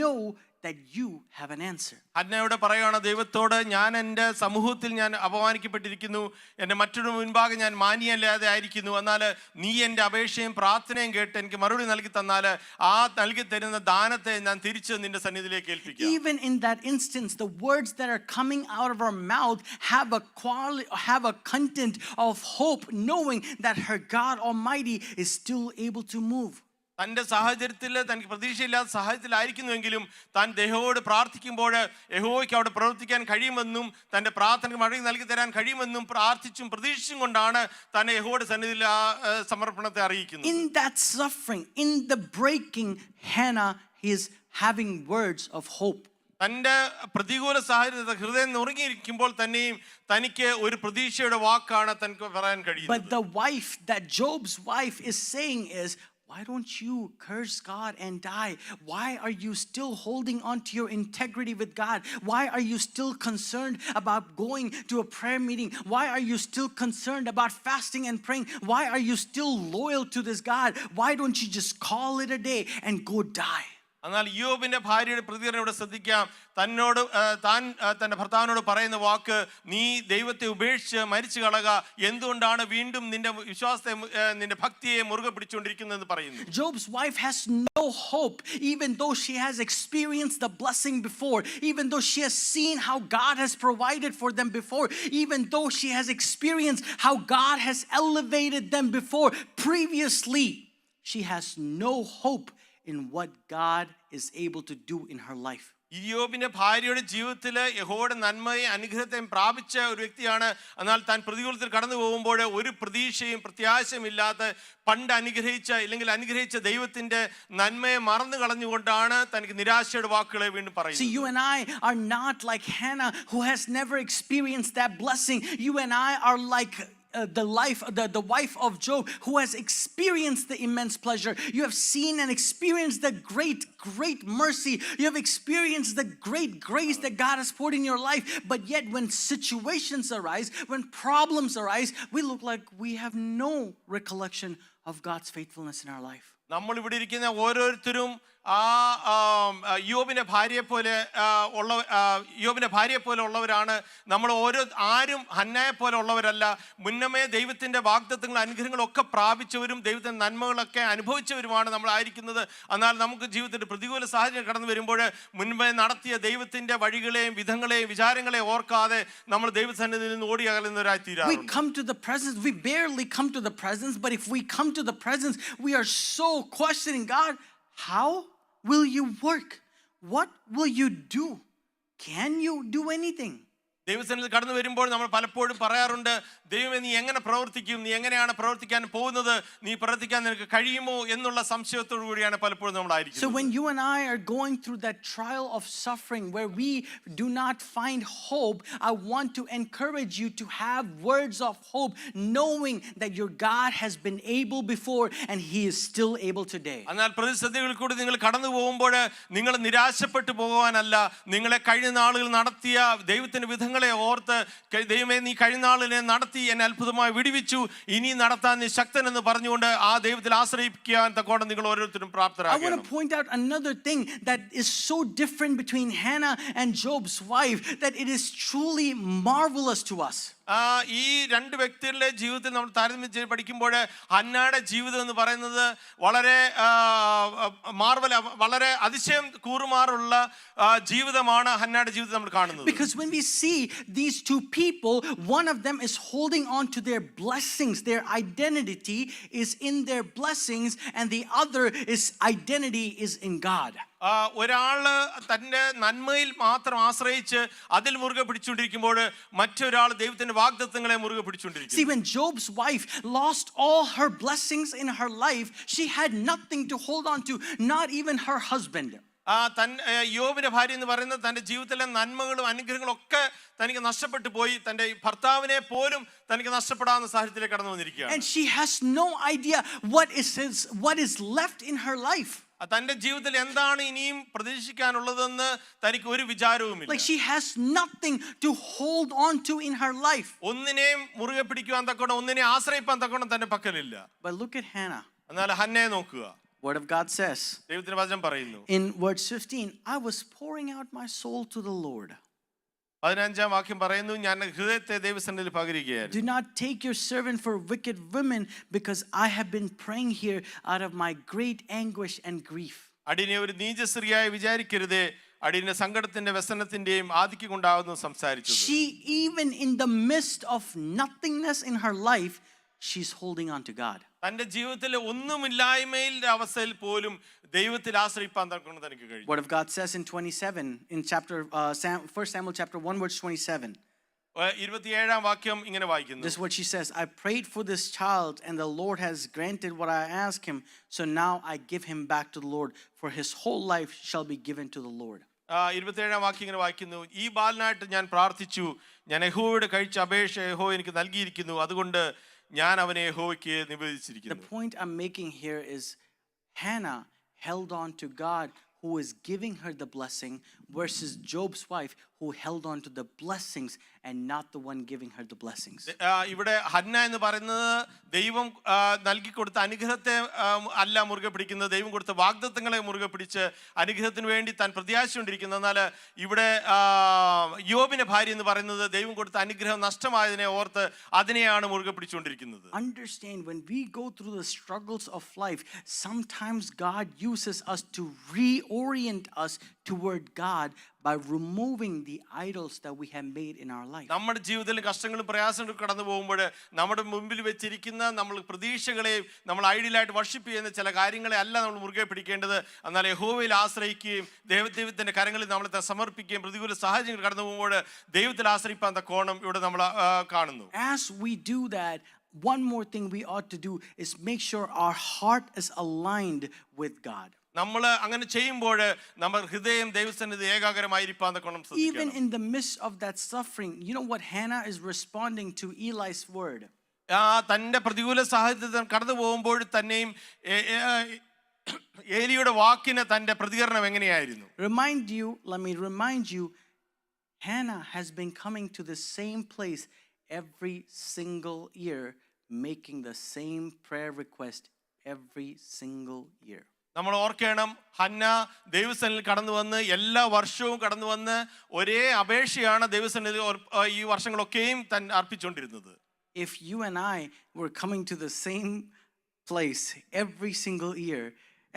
know that you have an answer. ഹന്നയോട് പറയുകയാണ് ദൈവത്തോട്, ഞാൻ എൻ്റെ സമൂഹത്തിൽ ഞാൻ അപമാനിക്കപ്പെട്ടിരിക്കുന്നു, എൻ്റെ മറ്റൊരു മുൻപാകെ ഞാൻ മാന്യല്ലാതെ ആയിരിക്കുന്നു, എന്നാൽ നീ എൻ്റെ അപേക്ഷയും പ്രാർത്ഥനയും കേട്ട് എനിക്ക് മറുപടി നൽകി തന്നാൽ ആ നൽകി തരുന്ന ദാനത്തെ ഞാൻ തിരിച്ച് നിന്റെ സന്നിധിയിലേക്ക് ഏൽപ്പിക്കാം. Even in that instance, the words that are coming out of our mouth have a content of hope, knowing that her God Almighty is still able to move. തൻ്റെ സാഹചര്യത്തിൽ തനിക്ക് പ്രതീക്ഷയില്ലാത്ത സാഹചര്യത്തിലായിരിക്കുന്നുവെങ്കിലും താൻ യഹോവയോട് പ്രാർത്ഥിക്കുമ്പോൾ യഹോവയ്ക്ക് അവിടെ പ്രവർത്തിക്കാൻ കഴിയുമെന്നും തൻ്റെ പ്രാർത്ഥനയ്ക്ക് മറുപടി നൽകി തരാൻ കഴിയുമെന്നും പ്രാർത്ഥിച്ചും പ്രതീക്ഷിച്ചും കൊണ്ടാണ് തന്നെ യഹോവയുടെ സന്നിധിയിൽ ആ സമർപ്പണത്തെ അറിയിക്കുന്നത്. In that suffering, in the breaking, Hannah is having words of hope. തൻ്റെ പ്രതികൂല സാഹചര്യത്തിൽ ഹൃദയം നുറുങ്ങിയിരിക്കുമ്പോൾ തന്നെയും തനിക്ക് ഒരു പ്രതീക്ഷയുടെ വാക്കാണ് തനിക്ക് പറയാൻ കഴിയുന്നത്. But the wife that Job's wife is saying is, why don't you curse God and die? Why are you still holding on to your integrity with God? Why are you still concerned about going to a prayer meeting? Why are you still concerned about fasting and praying? Why are you still loyal to this God? Why don't you just call it a day and go die? എന്നാൽ യോബിന്റെ ഭാര്യയുടെ പ്രതികരണം ഇവിടെ ശ്രദ്ധിക്കാം. താൻ തന്റെ ഭർത്താവിനോട് പറയുന്ന വാക്ക്, നീ ദൈവത്തെ ഉപേക്ഷിച്ച് മരിച്ചു കളക, എന്തുകൊണ്ടാണ് വീണ്ടും നിന്റെ വിശ്വാസത്തെ നിന്റെ ഭക്തിയെ മുറുകെ പിടിച്ചുകൊണ്ടിരിക്കുന്നതെന്ന് പറയുന്നു. Job's wife has no hope, even though she has experienced the blessing before, even though she has seen how God has provided for them before, even though she has experienced how God has elevated them before previously. She has no hope in what God is able to do in her life. യോബിന്റെ ഭാര്യയുടെ ജീവിതത്തിൽ യഹോവയുടെ നന്മയും അനുഗ്രഹത്തെയും പ്രാപിച്ച ഒരു വ്യക്തിയാണ്. എന്നാൽ താൻ പ്രതികൂലത്തിൽ കടന്നു പോകുമ്പോൾ ഒരു പ്രതീക്ഷയും പ്രത്യാശയും ഇല്ലാതെ പണ്ട് അനുഗ്രഹിച്ച ദൈവത്തിന്റെ നന്മയെ മറന്നു കളഞ്ഞുകൊണ്ടാണ് തനിക്ക് നിരാശയുടെ വാക്കുകളെ വീണ്ടും പറയുന്നത്. See, you and I are not like Hannah, who has never experienced that blessing. You and I are like the wife of Job, who has experienced the immense pleasure. You have seen and experienced the great mercy. You have experienced the great grace that God has poured in your life. But yet when situations arise, when problems arise, we look like we have no recollection of God's faithfulness in our life. നമ്മൾ ഇവിടെ ഇരിക്കുന്ന ഓരോരുത്തരും യോബിന്റെ ഭാര്യയെ പോലെ യോബിന്റെ ഭാര്യയെ പോലെ ഉള്ളവരാണ് നമ്മൾ. ആരും ഹന്നയെ പോലെ ഉള്ളവരല്ല. മുന്നമേ ദൈവത്തിന്റെ വാഗ്ദത്തങ്ങൾ അനുഗ്രഹങ്ങളൊക്കെ പ്രാപിച്ചവരും ദൈവത്തിന്റെ നന്മകളൊക്കെ അനുഭവിച്ചവരുമാണ് നമ്മൾ ആയിരിക്കുന്നത്. എന്നാൽ നമുക്ക് ജീവിതത്തിന്റെ പ്രതികൂല സാഹചര്യം കടന്നു വരുമ്പോൾ മുൻപേ നടത്തിയ ദൈവത്തിന്റെ വഴികളെയും വിധങ്ങളെയും വിചാരങ്ങളെയും ഓർക്കാതെ നമ്മൾ ദൈവസന്നിധിയിൽ നിന്ന് ഓടി അകലുന്നവരായി We തീരാറുണ്ട്. come to the presence, we barely come to the presence, but if we come to the presence, we are so questioning God, how will you work? What will you do? Can you do anything? ദൈവസന്നിധിയിൽ കടന്നു വരുമ്പോൾ നമ്മൾ പലപ്പോഴും പറയാറുണ്ട്, ദൈവമേ നീ എങ്ങനെ പ്രവർത്തിക്കും, നീ എങ്ങനെയാണ് പ്രവർത്തിക്കാൻ പോകുന്നത്, നീ പ്രവർത്തിക്കാൻ നിനക്ക് കഴിയുമോ എന്നുള്ള സംശയത്തോടു കൂടിയാണ് പലപ്പോഴും So നമ്മളായിരിക്കുന്നത്. when you and I are going through that trial of suffering where we do not find hope, I want to encourage you to have words of hope, knowing that your God has been able before and he is still able today. എന്നാൽ പ്രതിസന്ധികളിൽ കൂടി നിങ്ങൾ കടന്നു പോകുമ്പോൾ നിങ്ങൾ നിരാശപ്പെട്ടു പോകുവാനല്ല, നിങ്ങളെ കഴിഞ്ഞ നാളുകൾ നടത്തിയ ദൈവത്തിന്റെ വിധങ്ങളെ ഓർത്ത് ദൈവമേ നീ കഴിഞ്ഞ നാളിനെ നടത്തി എന്നെ അത്ഭുതമായി വിടുവിച്ചു, ഇനി നടത്താൻ നീ ശക്തൻ എന്ന് പറഞ്ഞുകൊണ്ട് ആ ദൈവത്തിൽ ആശ്രയിക്കാൻ തക്കോണം നിങ്ങൾ ഓരോരുത്തരും I want പ്രാപ്തരാകണം. to point out another thing that is so different between Hannah and Job's wife, that it is truly marvelous to us. ഈ രണ്ട് വ്യക്തികളുടെ ജീവിതത്തിൽ നമ്മൾ താരതമ്യം ചെയ്ത് പഠിക്കുമ്പോൾ ഹന്നയുടെ ജീവിതം എന്ന് പറയുന്നത് വളരെ വളരെ അതിശയം കൂറുമാറുള്ള ജീവിതമാണ് ഹന്നയുടെ ജീവിതം നമ്മൾ കാണുന്നത്. Because when we see these two people, one of them is holding on to their blessings, their identity is in their blessings, and the other is identity is in God. ഒരാള് തൻ്റെ നന്മയിൽ മാത്രം ആശ്രയിച്ച് അതിൽ മുറുകെ പിടിച്ചുകൊണ്ടിരിക്കുമ്പോൾ മറ്റൊരാൾ ദൈവത്തിന്റെ വാഗ്ദത്തങ്ങളെ മുറുകെ See, പിടിച്ചുകൊണ്ടിരിക്കും. when Job's wife lost all her blessings in her life, she had nothing to hold on to, not even her husband. യോബിന്റെ ഭാര്യ എന്ന് പറയുന്നത് തന്റെ ജീവിതത്തിലെ നന്മകളും അനുഗ്രഹങ്ങളും ഒക്കെ തനിക്ക് നഷ്ടപ്പെട്ടു പോയി. തന്റെ ഭർത്താവിനെ പോലും തനിക്ക് നഷ്ടപ്പെടാവുന്ന സാഹചര്യത്തിലേക്ക് കടന്നു വന്നിരിക്കുകയാണ്. And she has no idea what is left in her life. തന്റെ ജീവിതത്തിൽ എന്താണ് ഇനിയും പ്രതീക്ഷിക്കാനുള്ളതെന്ന് തനിക്ക് ഒരു വിചാരവുമില്ല. Like she has nothing to hold on to in her life. ഒന്നിനെയും മുറുകെ പിടിക്കുവാൻ തക്കോണം, ഒന്നിനെ ആശ്രയിപ്പാൻ തക്കോണം തന്റെ പക്കലില്ല. But look at Hannah. എന്നാൽ ഹന്നയെ നോക്കുക. Word of God says ദൈവത്തിന്റെ വചനം പറയുന്നു in verse 15, I was pouring out my soul to the Lord. 15-ാം വാക്യം പറയുന്നു, ഞാൻ ഹൃദയത്തെ ദൈവസന്നിധിയിൽ പകരുകയായിരുന്നു. Do not take your servant for wicked women, because I have been praying here out of my great anguish and grief. അടിയനെ ഒരു നീചസ്ത്രീയായി വിചാരിക്കരുതേ, അടിയന്റെ സങ്കടത്തിന്റെ വ്യസനത്തിന്റെയും ആധിക്യം കൊണ്ടാവുന്നു സംസാരിച്ചു. She, even in the midst of nothingness in her life, she's holding on to God. തന്റെ ജീവിതത്തിലെ ഒന്നുമില്ലായ്മയുടെ അവസ്ഥയിൽ പോലും ദൈവത്തിൽ ആശ്രയിപ്പാൻ തനിക്ക് കഴിയും. Word of God says in 27, in chapter 1 Samuel chapter 1 verse 27. 27-ാം വാക്യം ഇങ്ങനെ വായിക്കുന്നു. This is what she says, I prayed for this child and the Lord has granted what I asked him, so now I give him back to the Lord, for his whole life shall be given to the Lord. 27-ാം വാക്യം ഇങ്ങനെ വായിക്കുന്നു, ഈ ബാലനായിട്ട് ഞാൻ പ്രാർത്ഥിച്ചു, ഞാൻ യഹോവയോട് കഴിച്ച അപേക്ഷ യഹോവ എനിക്ക് നൽകിയിരിക്കുന്നു, അതുകൊണ്ട് ഞാൻ അവനെ യഹോവയ്ക്ക് നിവേദിച്ചിരിക്കുന്നു. The point I'm making here is Hannah held on to God who is giving her the blessing, versus Job's wife who held on to the blessings and not the one giving her the blessings. ഇവിടെ Hannah എന്ന് പറയുന്നത് ദൈവം നൽകി കൊടുത്ത അനുഗ്രഹത്തെ അല്ല മുറുകെ പിടിക്കുന്നത്, ദൈവം കൊടുത്ത വാഗ്ദത്തങ്ങളെ മുറുകെ പിടിച്ച് അനുഗ്രഹത്തിന് വേണ്ടി താൻ പ്രത്യാശിച്ചുകൊണ്ടിരിക്കുന്നത്. എന്നാൽ ഇവിടെ യോബിന്റെ ഭാര്യ എന്ന് പറയുന്നത് ദൈവം കൊടുത്ത അനുഗ്രഹം നഷ്ടമായതിനെ ഓർത്ത് അതിനെയാണ് മുറുകെ പിടിച്ചുകൊണ്ടിരിക്കുന്നത്. Understand, when we go through the struggles of life, sometimes God uses us to reorient us toward God by removing the idols that we have made in our life. നമ്മുടെ ജീവിതത്തിൽ കഷ്ടങ്ങളും പ്രയാസങ്ങളും കടന്നു പോകുമ്പോൾ നമ്മുടെ മുമ്പിൽ വെച്ചിരിക്കുന്ന നമ്മൾ പ്രതീക്ഷകളെയും നമ്മൾ ഐഡിയലായിട്ട് വർഷിപ്പ് ചെയ്യുന്ന ചില കാര്യങ്ങളെ അല്ല നമ്മൾ മുറുകെ പിടിക്കേണ്ടത്. എന്നാൽ യഹോവയിൽ ആശ്രയിക്കുകയും ദൈവത്തിന്റെ കരങ്ങളിൽ നമ്മളെ സമർപ്പിക്കുകയും പ്രതികൂല സാഹചര്യങ്ങൾ കടന്നു പോകുമ്പോൾ ദൈവത്തിൽ ആശ്രയിപ്പാൻ തക്കോണം ഇവിടെ നമ്മൾ കാണുന്നു. As we do that, one more thing we ought to do is make sure our heart is aligned with God. നമ്മൾ അങ്ങനെ ചെയ്യുമ്പോൾ നമ്മുടെ ഹൃദയം ദൈവസന്നിധി ഏകാഗ്രമായിരിക്കാൻ തക്കോണം ശ്രദ്ധിക്കണം. Even in the midst of that suffering, you know what Hannah is responding to Eli's word? തന്റെ പ്രതികൂല സാഹചര്യത്തിൽ കടന്നു പോകുമ്പോൾ തന്നെയും ഏലിയുടെ വാക്കിന് തന്റെ പ്രതികരണം എങ്ങനെയായിരുന്നു? Let me remind you, Hannah has been coming to the same place every single year, making the same prayer request every single year. നമ്മൾ ഓർക്കണം, ഹന്ന ദൈവസന്നിധിയിൽ കടന്നു വന്ന് എല്ലാ വർഷവും കടന്നു വന്ന് ഒരേ അപേക്ഷയാണ് ദൈവസന്നിധിയിൽ ഈ വർഷങ്ങളൊക്കെയും താൻ അർപ്പിച്ചുകൊണ്ടിരുന്നത്. If you and I were coming to the same place every single year,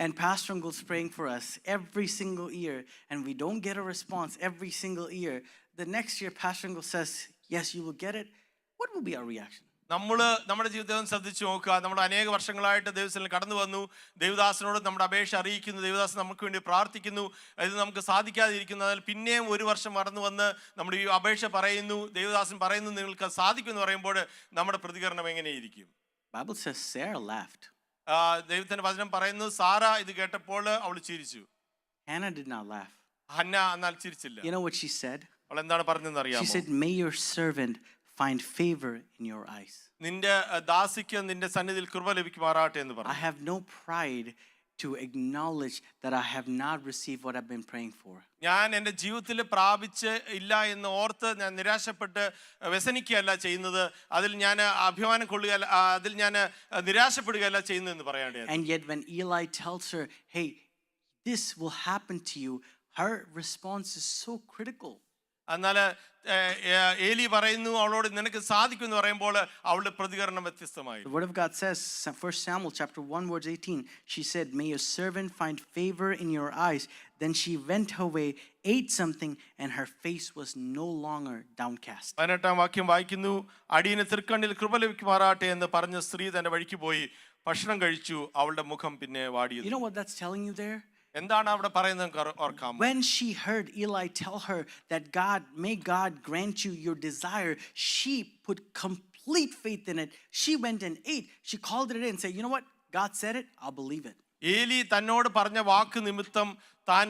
and Pastor Uncle's praying for us every single year, and we don't get a response every single year, the next year Pastor Uncle says, yes, you will get it, what will be our reaction? നമ്മുടെ ജീവിതം ശ്രദ്ധിച്ചു നോക്കുക. നമ്മൾ അനേക വർഷങ്ങളായിട്ട് ദൈവത്തിൽ കടന്നു വന്നു, ദൈവദാസനോട് നമ്മുടെ അപേക്ഷ അറിയിക്കുന്നു, ദൈവദാസൻ നമുക്ക് വേണ്ടി പ്രാർത്ഥിക്കുന്നു, ഇത് നമുക്ക് സാധിക്കാതിരിക്കുന്നു. അതിൽ പിന്നെയും ഒരു വർഷം കടന്നു വന്ന് നമ്മൾ ഈ അപേക്ഷ പറയുന്നു, ദൈവദാസൻ പറയുന്നു നിങ്ങൾക്ക് സാധിക്കുമെന്ന് പറയുമ്പോൾ നമ്മുടെ പ്രതികരണം എങ്ങനെയിരിക്കും? Bible says Sarah laughed. ദൈവത്തിന്റെ വചനം പറയുന്നു, സാറ ഇത് കേട്ടപ്പോൾ അവൾ ചിരിച്ചു. Hannah did not laugh. Hannah എന്നാൽ ചിരിച്ചില്ല. You know what she said? അവൾ എന്താണ് പറഞ്ഞതെന്ന് അറിയാമോ? She said, may your servant find favor in your eyes. നിന്റെ ദാസിക്ക് നിന്റെ സന്നിധിയിൽ കൃപ ലഭിക്കുമാറാട്ടെ എന്ന് പറഞ്ഞു. I have no pride to acknowledge that I have not received what I've been praying for. ഞാൻ എൻ്റെ ജീവിതത്തിൽ പ്രാപിച്ച് ഇല്ല എന്ന് ഓർത്ത് ഞാൻ നിരാശപ്പെട്ട് വ്യസനിക്കുകയല്ല ചെയ്യുന്നത്, അതിൽ ഞാൻ അഭിമാനം കൊള്ളുകയല്ല, അതിൽ ഞാൻ നിരാശപ്പെടുകയല്ല ചെയ്യുന്നതെന്ന് പറയേണ്ടത്. And yet when Eli tells her, hey, this will happen to you, her response is so critical. എന്നാൽ ഏലി പറയുന്നു അവളോട് നിനക്ക് സാധിക്കും എന്ന് പറയുമ്പോൾ അവളുടെ പ്രതികരണം വ്യത്യസ്തമായി. The word of God says, 1 Samuel chapter 1 verse 18, she said, may your servant find favor in your eyes. Then she went her way, ate something, and her face was no longer downcast. 18-ാം വാക്യം വായിക്കുന്നു, അടിയന് തൃക്കണ്ണിൽ കൃപ ലഭിക്കുമാറാട്ടെ എന്ന് പറഞ്ഞ സ്ത്രീ തന്റെ വഴിക്ക് പോയി ഭക്ഷണം കഴിച്ചു, അവളുടെ മുഖം പിന്നെ വാടിയത്. You know what that's telling you there? എന്താണ് അവിടെ പറയുന്നത് ഓർക്കാം? When she heard Eli tell her that may God grant you your desire, she put complete faith in it. She went and ate. She called it in and said, you know what? God said it, I'll believe it. ഏലി തന്നോട് പറഞ്ഞ വാക്ക് നിമിത്തം താൻ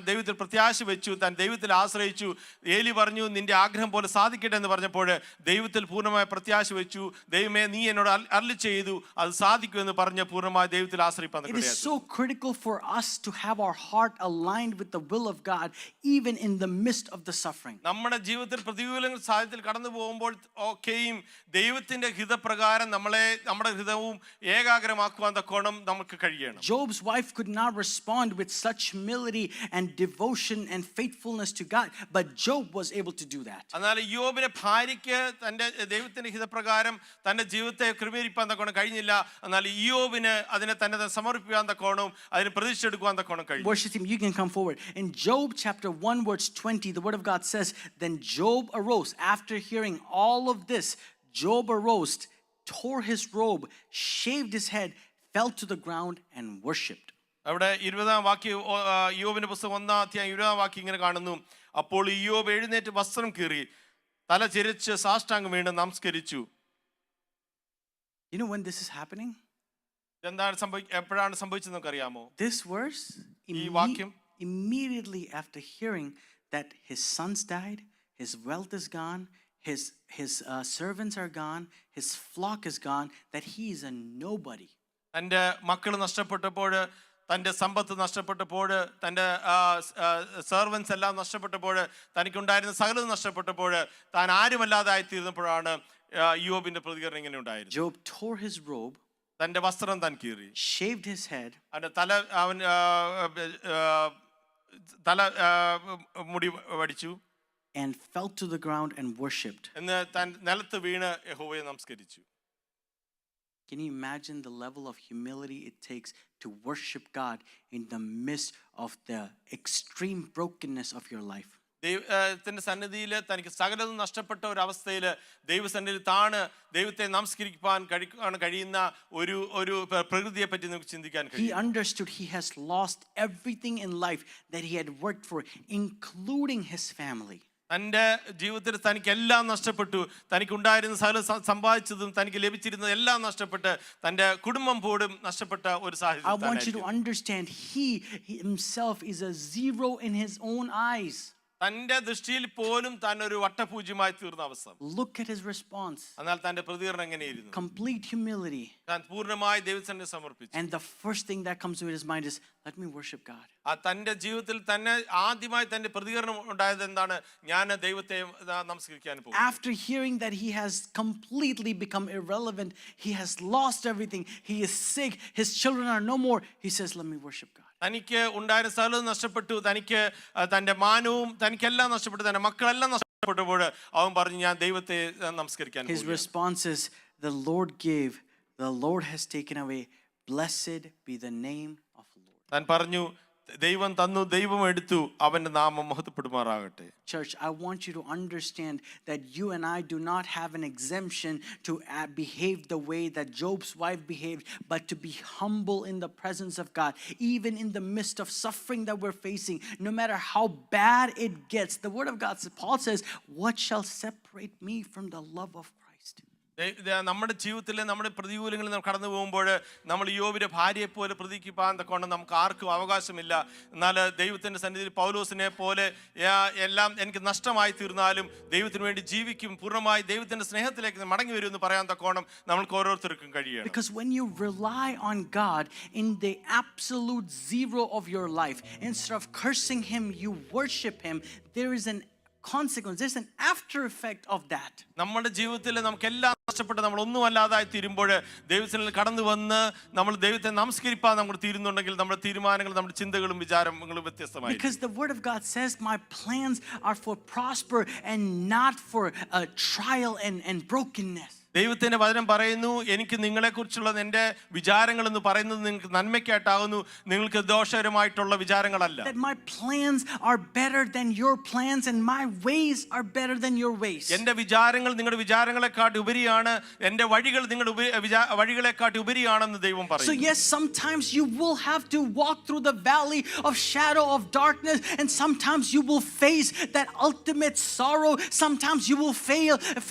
ദൈവത്തിൽ പ്രത്യാശ വെച്ചു, താൻ ദൈവത്തിൽ ആശ്രയിച്ചു. ഏലി പറഞ്ഞു, നിന്റെ ആഗ്രഹം പോലെ സാധിക്കട്ടെ എന്ന് പറഞ്ഞപ്പോൾ ദൈവത്തിൽ പൂർണ്ണമായ പ്രത്യാശ വെച്ചു. ദൈവമേ നീ എന്നോട് അരുളി ചെയ്തു, അത് സാധിക്കും എന്ന് പറഞ്ഞ് പൂർണ്ണമായി ദൈവത്തിൽ ആശ്രയിപ്പാൻ. It is so critical for us to have our heart aligned with the will of God even in the midst of the suffering. നമ്മുടെ ജീവിതത്തിൽ പ്രതികൂലങ്ങൾ സാഹചര്യത്തിൽ കടന്നു പോകുമ്പോൾ ഒക്കെയും ദൈവത്തിന്റെ ഹിതപ്രകാരം നമ്മുടെ ഹൃദയവും ഏകാഗ്രമാക്കുവാൻ തക്കോണം നമുക്ക് കഴിയണം. Job's wife could not respond with such humility and devotion and faithfulness to God, but Job was able to do that. എന്നാൽ യോബിന്റെ ഭാര്യയ്ക്ക് തന്റെ ദൈവത്തിന്റെ ഹിതപ്രകാരം തന്റെ ജീവിതത്തെ ക്രമീകരിക്കാൻ തക്കോണം കഴിഞ്ഞില്ല. എന്നാൽ യോബിന് അതിനെ തന്നെ സമർപ്പിക്കാൻ തക്കോണം, അതിനെ പ്രതിഷ്ഠിച്ചെടുക്കാൻ തക്കോണം കഴിഞ്ഞു. Worship team, you can come forward. In Job chapter 1 verse 20, the word of God says, then Job arose. After hearing all of this, Job arose, tore his robe, shaved his head, fell to the ground and worshipped. അവിടെ 20-ാം വാക്യം, യോബിന്റെ പുസ്തകം 1-ാം അധ്യായം 20-ാം വാക്യം ഇങ്ങനെ കാണുന്നു, അപ്പോൾ യോബ് എഴുന്നേറ്റ് വസ്ത്രം കീറി തല ചിരിച്ച് സാഷ്ടാംഗം വീണ് നമസ്കരിച്ചു. You know when this is happening? എന്താണ് എപ്പോഴാണ് സംഭവിച്ചത് നമുക്കറിയാമോ? This verse, ഈ വാക്യം immediately after hearing that his sons died, his wealth is gone, his servants are gone, his flock is gone, that he is a nobody. തൻ്റെ മക്കൾ നഷ്ടപ്പെട്ടപ്പോൾ, തൻ്റെ സമ്പത്ത് നഷ്ടപ്പെട്ടപ്പോൾ, തൻ്റെ servants എല്ലാം നഷ്ടപ്പെട്ടപ്പോൾ, തനിക്കുണ്ടായിരുന്ന സകലതും നഷ്ടപ്പെട്ടപ്പോൾ, താൻ ആരുമല്ലാതായിത്തീർന്നപ്പോഴാണ് യോബിന്റെ പ്രതികരണം ഇങ്ങനെ ഉണ്ടായിരുന്നു. Job tore his robe, തൻ്റെ വസ്ത്രം താൻ കീറി, shaved his head, തല മുടി വടിച്ചു, and fell to the ground and worshipped. എന്ന് താൻ നിലത്ത് വീണ് യഹോവയെ നമസ്കരിച്ചു. Can you imagine the level of humility it takes to worship God in the midst of the extreme brokenness of your life? ദൈവത്തിന്റെ സന്നിധിയിൽ തനിക്ക് സകലതും നഷ്ടപ്പെട്ട ഒരു അവസ്ഥയിൽ ദൈവസന്നിധിയിൽ ദൈവത്തെ നമസ്കരിക്കാൻ കഴിയുന്ന ഒരു പ്രകൃതിയെ പറ്റി നമുക്ക് ചിന്തിക്കാൻ കഴിയും. He understood he has lost everything in life that he had worked for, including his family. തൻ്റെ ജീവിതത്തിൽ തനിക്ക് എല്ലാം നഷ്ടപ്പെട്ടു, തനിക്കുണ്ടായിരുന്ന സകല സമ്പാദിച്ചതും തനിക്ക് ലഭിച്ചിരുന്നത് എല്ലാം നഷ്ടപ്പെട്ട് തൻ്റെ കുടുംബം പോലും നഷ്ടപ്പെട്ട ഒരു സാഹചര്യം. I want you to understand he himself is a zero in his own eyes. തന്റെ ദൃഷ്ടിയിൽ പോലും താൻ ഒരു വട്ടപൂജ്യമായി തീർന്ന അവസ്ഥ. Look at his response. എന്നാൽ തന്റെ പ്രതികരണം എങ്ങനെയായിരുന്നു? Complete humility. താൻ പൂർണ്ണമായി ദൈവസന്നിധിയിൽ സമർപ്പിച്ചു. And the first thing that comes to his mind is, let me worship God. ആ തന്റെ ജീവിതത്തിൽ തന്നെ ആദ്യമായി തന്റെ പ്രതികരണം ഉണ്ടായത് എന്താണ്? ഞാൻ ദൈവത്തെ നമസ്കരിക്കാൻ പോകും. After hearing that he has completely become irrelevant, he has lost everything, he is sick, his children are no more, he says, let me worship God. തനിക്ക് ഉണ്ടായിരുന്ന സകലതും നഷ്ടപ്പെട്ടു, തനിക്ക് തന്റെ മാനവും തനിക്കെല്ലാം നഷ്ടപ്പെട്ടു, തന്റെ മക്കളെല്ലാം നഷ്ടപ്പെട്ടപ്പോൾ അവൻ പറഞ്ഞു, ഞാൻ ദൈവത്തെ നമസ്കരിക്കാൻ പോകും. His response is, the Lord gave, the Lord has taken away, blessed be the name of the Lord. താൻ പറഞ്ഞു, ദൈവം തന്നു, ദൈവം എടുത്തു, അവന്റെ നാമം മഹത്വപ്പെടുമാറാകട്ടെ. Church, I want you to understand that you and I do not have an exemption to behave the way that Job's wife behaved, but to be humble in the presence of God, even in the midst of suffering that we're facing, no matter how bad it gets. The word of God, Paul says, what shall separate me from the love of Christ? നമ്മുടെ ജീവിതത്തിലെ നമ്മുടെ പ്രതികൂലങ്ങളിൽ നാം കടന്നു പോകുമ്പോൾ നമ്മൾ യോബിന്റെ ഭാര്യയെ പോലെ പ്രതികരിക്കാൻ തക്കവണ്ണം നമുക്ക് ആർക്കും അവകാശമില്ല. എന്നാൽ ദൈവത്തിന്റെ സന്നിധിയിൽ പൗലോസിനെ പോലെ എല്ലാം എനിക്ക് നഷ്ടമായി തീർന്നാലും ദൈവത്തിന് വേണ്ടി ജീവിക്കും, പൂർണ്ണമായി ദൈവത്തിന്റെ സ്നേഹത്തിലേക്ക് മടങ്ങി വരും എന്ന് പറയാൻ തക്കവണ്ണം നമ്മൾക്ക് ഓരോരുത്തർക്കും കഴിയണം. Because when you rely on God in the absolute zero of your life, instead of cursing him, you worship him, there is an consequence, there's an after effect of that. നമ്മുടെ ജീവിതത്തിൽ നമുക്കെല്ലാം നഷ്ടപ്പെട്ട് നമ്മൾ ഒന്നും അല്ലാതായി തീരുമ്പോൾ ദൈവത്തിൽ കടന്നു വന്ന് നമ്മൾ ദൈവത്തെ നമസ്കരിപ്പാൻ നമ്മൾ തീരുന്നുണ്ടെങ്കിൽ നമ്മുടെ തീരുമാനങ്ങൾ, നമ്മുടെ ചിന്തകളും വിചാരങ്ങളും വ്യത്യസ്തമായി. Because the word of God says, my plans are for prosper and not for a trial and brokenness. ദൈവത്തിന്റെ വചനം പറയുന്നു, എനിക്ക് നിങ്ങളെക്കുറിച്ചുള്ള എൻ്റെ വിചാരങ്ങൾ എന്ന് പറയുന്നത് നിങ്ങൾക്ക് നന്മയ്ക്കായിട്ടാകുന്നു, നിങ്ങൾക്ക് ദോഷകരമായിട്ടുള്ള വിചാരങ്ങളല്ല. That my plans are better than your plans and my ways are better than your ways. എൻ്റെ വിചാരങ്ങൾ നിങ്ങളുടെ വിചാരങ്ങളെക്കാട്ടി ഉപരിയാണ്, എൻ്റെ വഴികൾ നിങ്ങളുടെ വഴികളെക്കാട്ടി ഉപരിയാണെന്ന് ദൈവം So പറയുന്നു. yes, sometimes you will have to walk through the valley of shadow of darkness, and sometimes you will face that ultimate sorrow, sometimes you will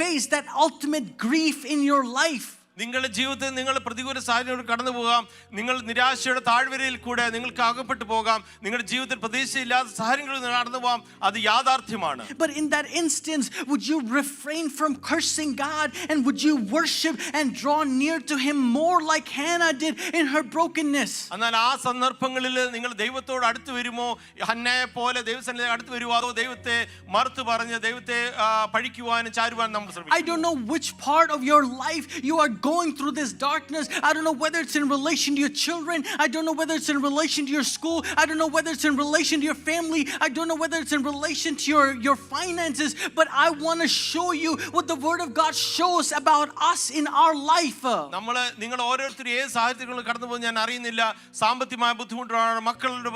face that ultimate grief in your life. നിങ്ങളുടെ ജീവിതത്തിൽ നിങ്ങൾ പ്രതികൂല സാഹചര്യങ്ങൾ കടന്നു പോകാം, നിങ്ങൾ നിരാശയുടെ താഴ്വരയിൽ കൂടെ നിങ്ങൾക്ക് അകപ്പെട്ടു പോകാം, നിങ്ങളുടെ ജീവിതത്തിൽ പ്രതീക്ഷയില്ലാത്ത സാഹചര്യങ്ങളിൽ കടന്നു പോകാം, അത് യാഥാർത്ഥ്യമാണ്. But in that instance, would you refrain from cursing God, and would you worship and draw near to him more like Hannah did in her brokenness? എന്നാൽ ആ സന്ദർഭങ്ങളിൽ നിങ്ങൾ ദൈവത്തോട് അടുത്ത് വരുമോ, ഹന്നയെ പോലെ ദൈവസന്നിധിയിൽ അടുത്ത് വരുമോ, അതോ ദൈവത്തെ മറുത്തു പറഞ്ഞ് ദൈവത്തെ പഴിക്കുവാനും ചാരുവാനും നമ്മൾ ശ്രമിക്കും? I don't know which part of your life you are going through this darkness. I don't know whether it's in relation to your children. I don't know whether it's in relation to your school. I don't know whether it's in relation to your family. I don't know whether it's in relation to your finances. But I want to show you what the word of God shows about us in our life. നിങ്ങൾ ഓരോരുത്തരും ഏത് സാഹചര്യങ്ങളിൽ കടന്നു പോകുന്ന ഞാൻ അറിയുന്നില്ല. സാമ്പത്തികമായ ബുദ്ധിമുട്ടാണോ, മക്കളുടെ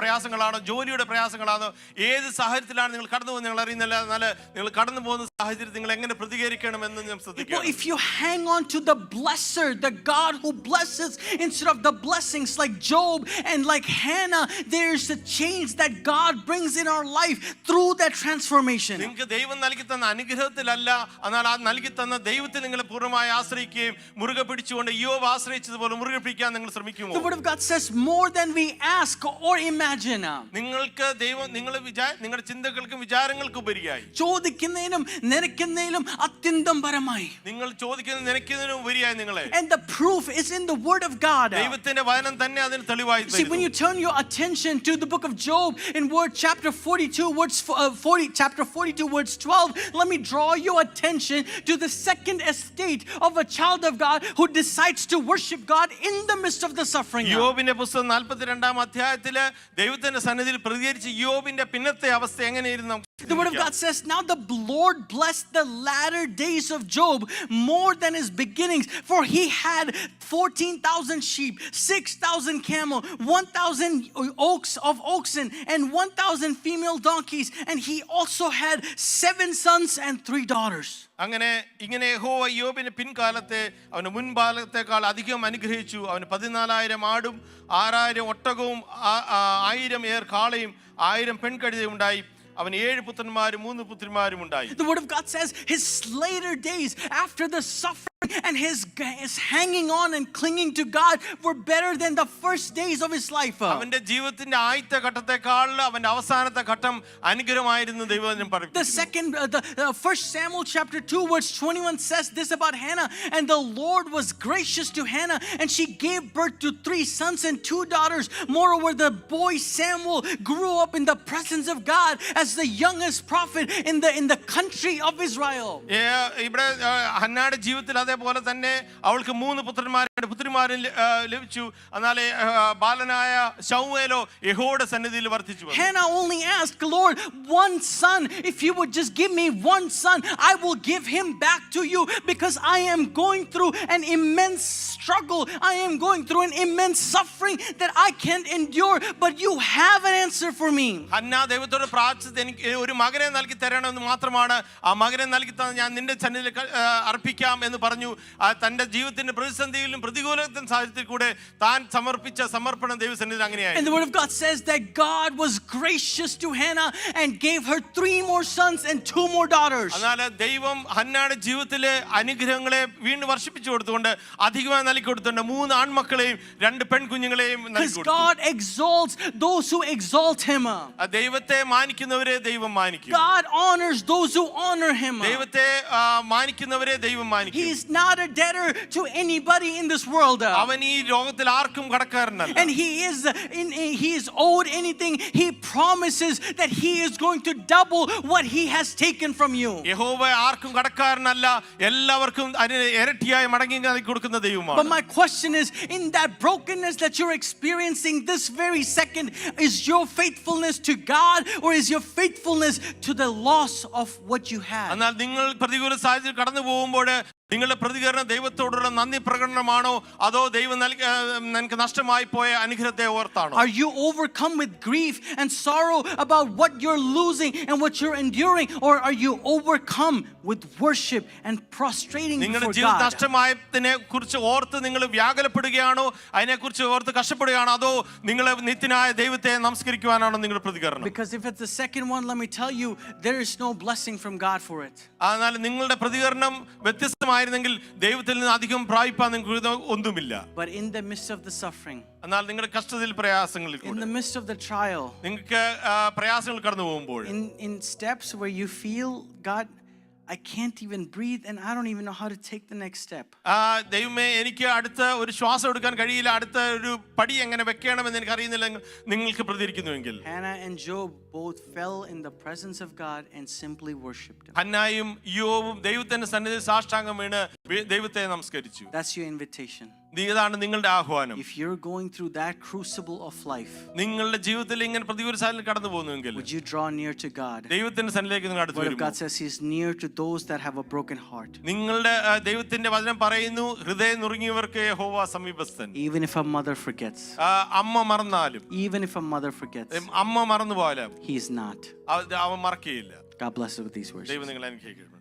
പ്രയാസങ്ങളാണോ, ജോലിയുടെ പ്രയാസങ്ങളാണോ, ഏത് സാഹചര്യത്തിലാണ് നിങ്ങൾ കടന്നു പോകുന്നത് നിങ്ങൾ അറിയുന്നില്ല. എന്നാൽ നിങ്ങൾ കടന്നു പോകുന്ന സാഹചര്യത്തിൽ നിങ്ങൾ എങ്ങനെ പ്രതികരിക്കണമെന്ന് ഞാൻ ശ്രദ്ധിക്കണം. If you hang on to the blesser, the God who blesses instead of the blessings, like Job and like Hannah, there's a change that God brings in our life through that transformation. നിങ്ങൾക്ക് ദൈവം നൽകി തന്ന അനുഗ്രഹത്തിലല്ല, എന്നാൽ ആ നൽകി തന്ന ദൈവത്തിൽ നിങ്ങൾ പൂർണ്ണമായി ആശ്രയിക്കുകയും മുറുകെ പിടിച്ചുകൊണ്ട് യോബ് ആശ്രയിച്ചതുപോലെ മുറുകെ പിടിക്കാൻ നിങ്ങൾ ശ്രമിക്കുമോ? The word of God says more than we ask or imagine. നിങ്ങൾക്ക് ദൈവം നിങ്ങളുടെ ചിന്തകൾക്കും വിചാരങ്ങൾക്കും ഉപരിയായി ചോദിക്കുന്നതിനും നിനക്കുന്നതിലും അത്യന്തം പരമായി. നിങ്ങൾ ചോദിക്കുന്ന നിനക്കുന്നതിനും ഉപരിയായി നിങ്ങളെ. And the proof is in the word of God. ദൈവത്തിന്റെ വചനം തന്നെ അതിന് തെളിവായി. See, when you turn your attention to the book of Job in chapter 42 verse 12, let me draw your attention to the second estate of a child of God who decides to worship God in the midst of the suffering. യോബിന്റെ പുസ്തകം 42-ാം അധ്യായത്തില് ദൈവത്തിന്റെ സന്നിധിയിൽ പ്രതികരിച്ച് യോബിന്റെ പിന്നത്തെ അവസ്ഥ എങ്ങനെയായിരുന്നു? The word of God says, now the Lord blessed the latter days of Job more than his beginnings, for he had 14,000 sheep, 6,000 camel, 1,000 oxen, and 1,000 female donkeys, and he also had 7 sons and 3 daughters. അങ്ങനെ ഇങ്ങനെ യഹോവ യോബിന്റെ പിൻകാലത്തെ അവന് മുൻകാലത്തെക്കാൾ അധികം അനുഗ്രഹിച്ചു. അവന് 14,000 ആടും 6,000 ഒട്ടകവും 1,000 ഏർ കാളയും 1,000 പെൺകഴുതയും ഉണ്ടായി. അവന് 7 പുത്രന്മാരും 3 പുത്രിമാരും ഉണ്ടായി. The word of God says his later days, after the suffering and his hanging on and clinging to God were better than the first days of his life. അവന്റെ ജീവിതത്തിന്റെ ആദ്യത്തെ ഘട്ടത്തെക്കാൾ അവന്റെ അവസാനത്തെ ഘട്ടം അനുഗ്രഹമായിരുന്നു ദൈവവചനം The പഠിപ്പിക്കുന്നു. second, First Samuel chapter 2 verse 21 says this about Hannah, and the Lord was gracious to Hannah, and she gave birth to 3 sons and 2 daughters. Moreover, the boy Samuel grew up in the presence of God as the youngest prophet in the country of Israel. ഇവിടെ ഹന്നായുടെ ജീവിതത്തിൽ അതേപോലെ തന്നെ അവൾക്ക് 3 പുത്രിമാരും ലഭിച്ചു. എന്നാൽ ബാലനായ ശമൂവേലോ യഹോവയുടെ സന്നിധിയിൽ വർദ്ധിച്ചു. Hannah only asked, Lord, one son. If you would just give me one son, I will give him back to you, because I am going through an immense struggle. I am going through an immense suffering that I can't endure, but you have an answer for me. Hannah ദൈവത്തോട് പ്രാർത്ഥിച്ചത് എനിക്ക് ഒരു മകനെ നൽകി തരണമെന്ന് മാത്രമാണ്. ആ മകനെ നൽകി തന്നെ ഞാൻ നിന്റെ സന്നിധിയിൽ അർപ്പിക്കാം എന്ന് പറഞ്ഞു. തന്റെ ജീവിതത്തിന്റെ പ്രതിസന്ധിയിലും പ്രതികൂലത്തിനും സാഹചര്യത്തിൽ കൂടെ താൻ സമർപ്പിച്ച സമർപ്പണം ദൈവസന്നിധിയിൽ അങ്ങനെയായി. And the word of God says that God was gracious to Hannah and gave her 3 more sons and 2 more daughters. എന്നാൽ ദൈവം ഹന്നയുടെ ജീവിതത്തിലെ അനുഗ്രഹങ്ങളെ വീണ്ടും വർഷിപ്പിച്ചു കൊടുത്തുകൊണ്ട് അധികമായി നൽകി കൊടുത്തുകൊണ്ട് 3 ആൺമക്കളെയും 2 പെൺകുഞ്ഞുങ്ങളെയും നൽകി Because കൊടുത്തു. God exalts those who exalt him. ദൈവത്തെ മാനിക്കുന്നവരെ ദൈവം മാനിക്കും. God honors those who honor him. ദൈവത്തെ മാനിക്കുന്നവരെ ദൈവം മാനിക്കും. He is not a debtor to anybody in this world. അവൻ ഈ ലോകത്തിൽ ആർക്കും കടക്കാരനല്ല. And he is owed anything, he promises that he is going to double what he has taken from you. യഹോവ ആർക്കും കടക്കാരനല്ല, എല്ലാവർക്കും അതിന് ഇരട്ടിയായി മടങ്ങി കൊടുക്കുന്ന ദൈവമാണ്. But my question is, in that brokenness that you're experiencing this very second, is your faithfulness to God, or is your faithfulness to the loss of what you had? എന്നാൽ നിങ്ങൾ പ്രതികൂല സാഹചര്യം കടന്നു പോകുമ്പോൾ നിങ്ങളുടെ പ്രതികരണം ദൈവത്തോടുള്ള നന്ദി പ്രകടനമാണോ, അതോ ദൈവം നിനക്ക് നഷ്ടമായി പോയ അനുഗ്രഹത്തെ ഓർത്താണോ? Are you overcome with grief and sorrow about what you're losing and what you're enduring, or are you overcome with worship and prostrating നിങ്ങളുടെ before ജീവിതം God? നഷ്ടമായതിനെ കുറിച്ച് ഓർത്ത് നിങ്ങൾ വ്യാകുലപ്പെടുകയാണോ, അതിനെക്കുറിച്ച് ഓർത്ത് കഷ്ടപ്പെടുകയാണോ, അതോ നിങ്ങൾ നിത്യനായ ദൈവത്തെ നമസ്കരിക്കുവാനാണോ നിങ്ങളുടെ പ്രതികരണം? Because if it's the second one, let me tell you, there is no blessing from God for it. എന്നാൽ നിങ്ങളുടെ പ്രതികരണം വ്യത്യസ്തമായിരുന്നെങ്കിൽ ദൈവത്തിൽ നിന്ന് അധികം പ്രാപിപ്പാൻ നിങ്ങൾക്ക് ഒന്നുമില്ല. But in the midst of the suffering, എന്നാൽ നിങ്ങളുടെ കഷ്ടതയിൽ പ്രയാസങ്ങളിൽ in the midst of the trial, നിങ്ങൾക്ക് പ്രയാസങ്ങൾ കടന്നു പോകുമ്പോൾ, in steps where you feel, God, I can't even breathe and I don't even know how to take the next step. ദൈവമേ എനിക്ക് അടുത്ത ഒരു ശ്വാസം എടുക്കാൻ കഴിയില്ല, അടുത്ത ഒരു പടി എങ്ങനെ വെക്കണമെന്ന് എനിക്ക് അറിയുന്നില്ല, നിങ്ങൾക്ക് പ്രതികരിക്കുന്നുവെങ്കിൽ. Hannah and Job both fell in the presence of God and simply worshipped him. ഹന്നായും യോബും ദൈവത്തിന്റെ സന്നിധിയിൽ സാഷ്ടാംഗം വീണ് ദൈവത്തെ നമസ്കരിച്ചു. That's your invitation. ഇതാണ് നിങ്ങളുടെ ആഹ്വാനം. If you're going through that crucible of life, നിങ്ങളുടെ ജീവിതത്തിൽ ഇങ്ങനെ പ്രതികൂല സാഹചര്യത്തിൽ കടന്നു പോകുന്നുവെങ്കിൽ would you draw near to God? ദൈവത്തിന്റെ സന്നിധിയിലേക്ക് നിങ്ങൾ അടുത്ത് The word of വരുമോ? God says he is near to those that have a broken heart. നിങ്ങളുടെ ദൈവത്തിന്റെ വചനം പറയുന്നു, ഹൃദയം നുറുങ്ങിയവർക്ക് യഹോവ സമീപസ്ഥൻ. Even if a mother forgets, അമ്മ മറന്നാലും, even if a mother forgets, അമ്മ മറന്നു പോയാലും he is not. അവൻ മറക്കുകയില്ല. God bless you with these words. ദൈവം നിങ്ങളെ അനുഗ്രഹിക്കട്ടെ.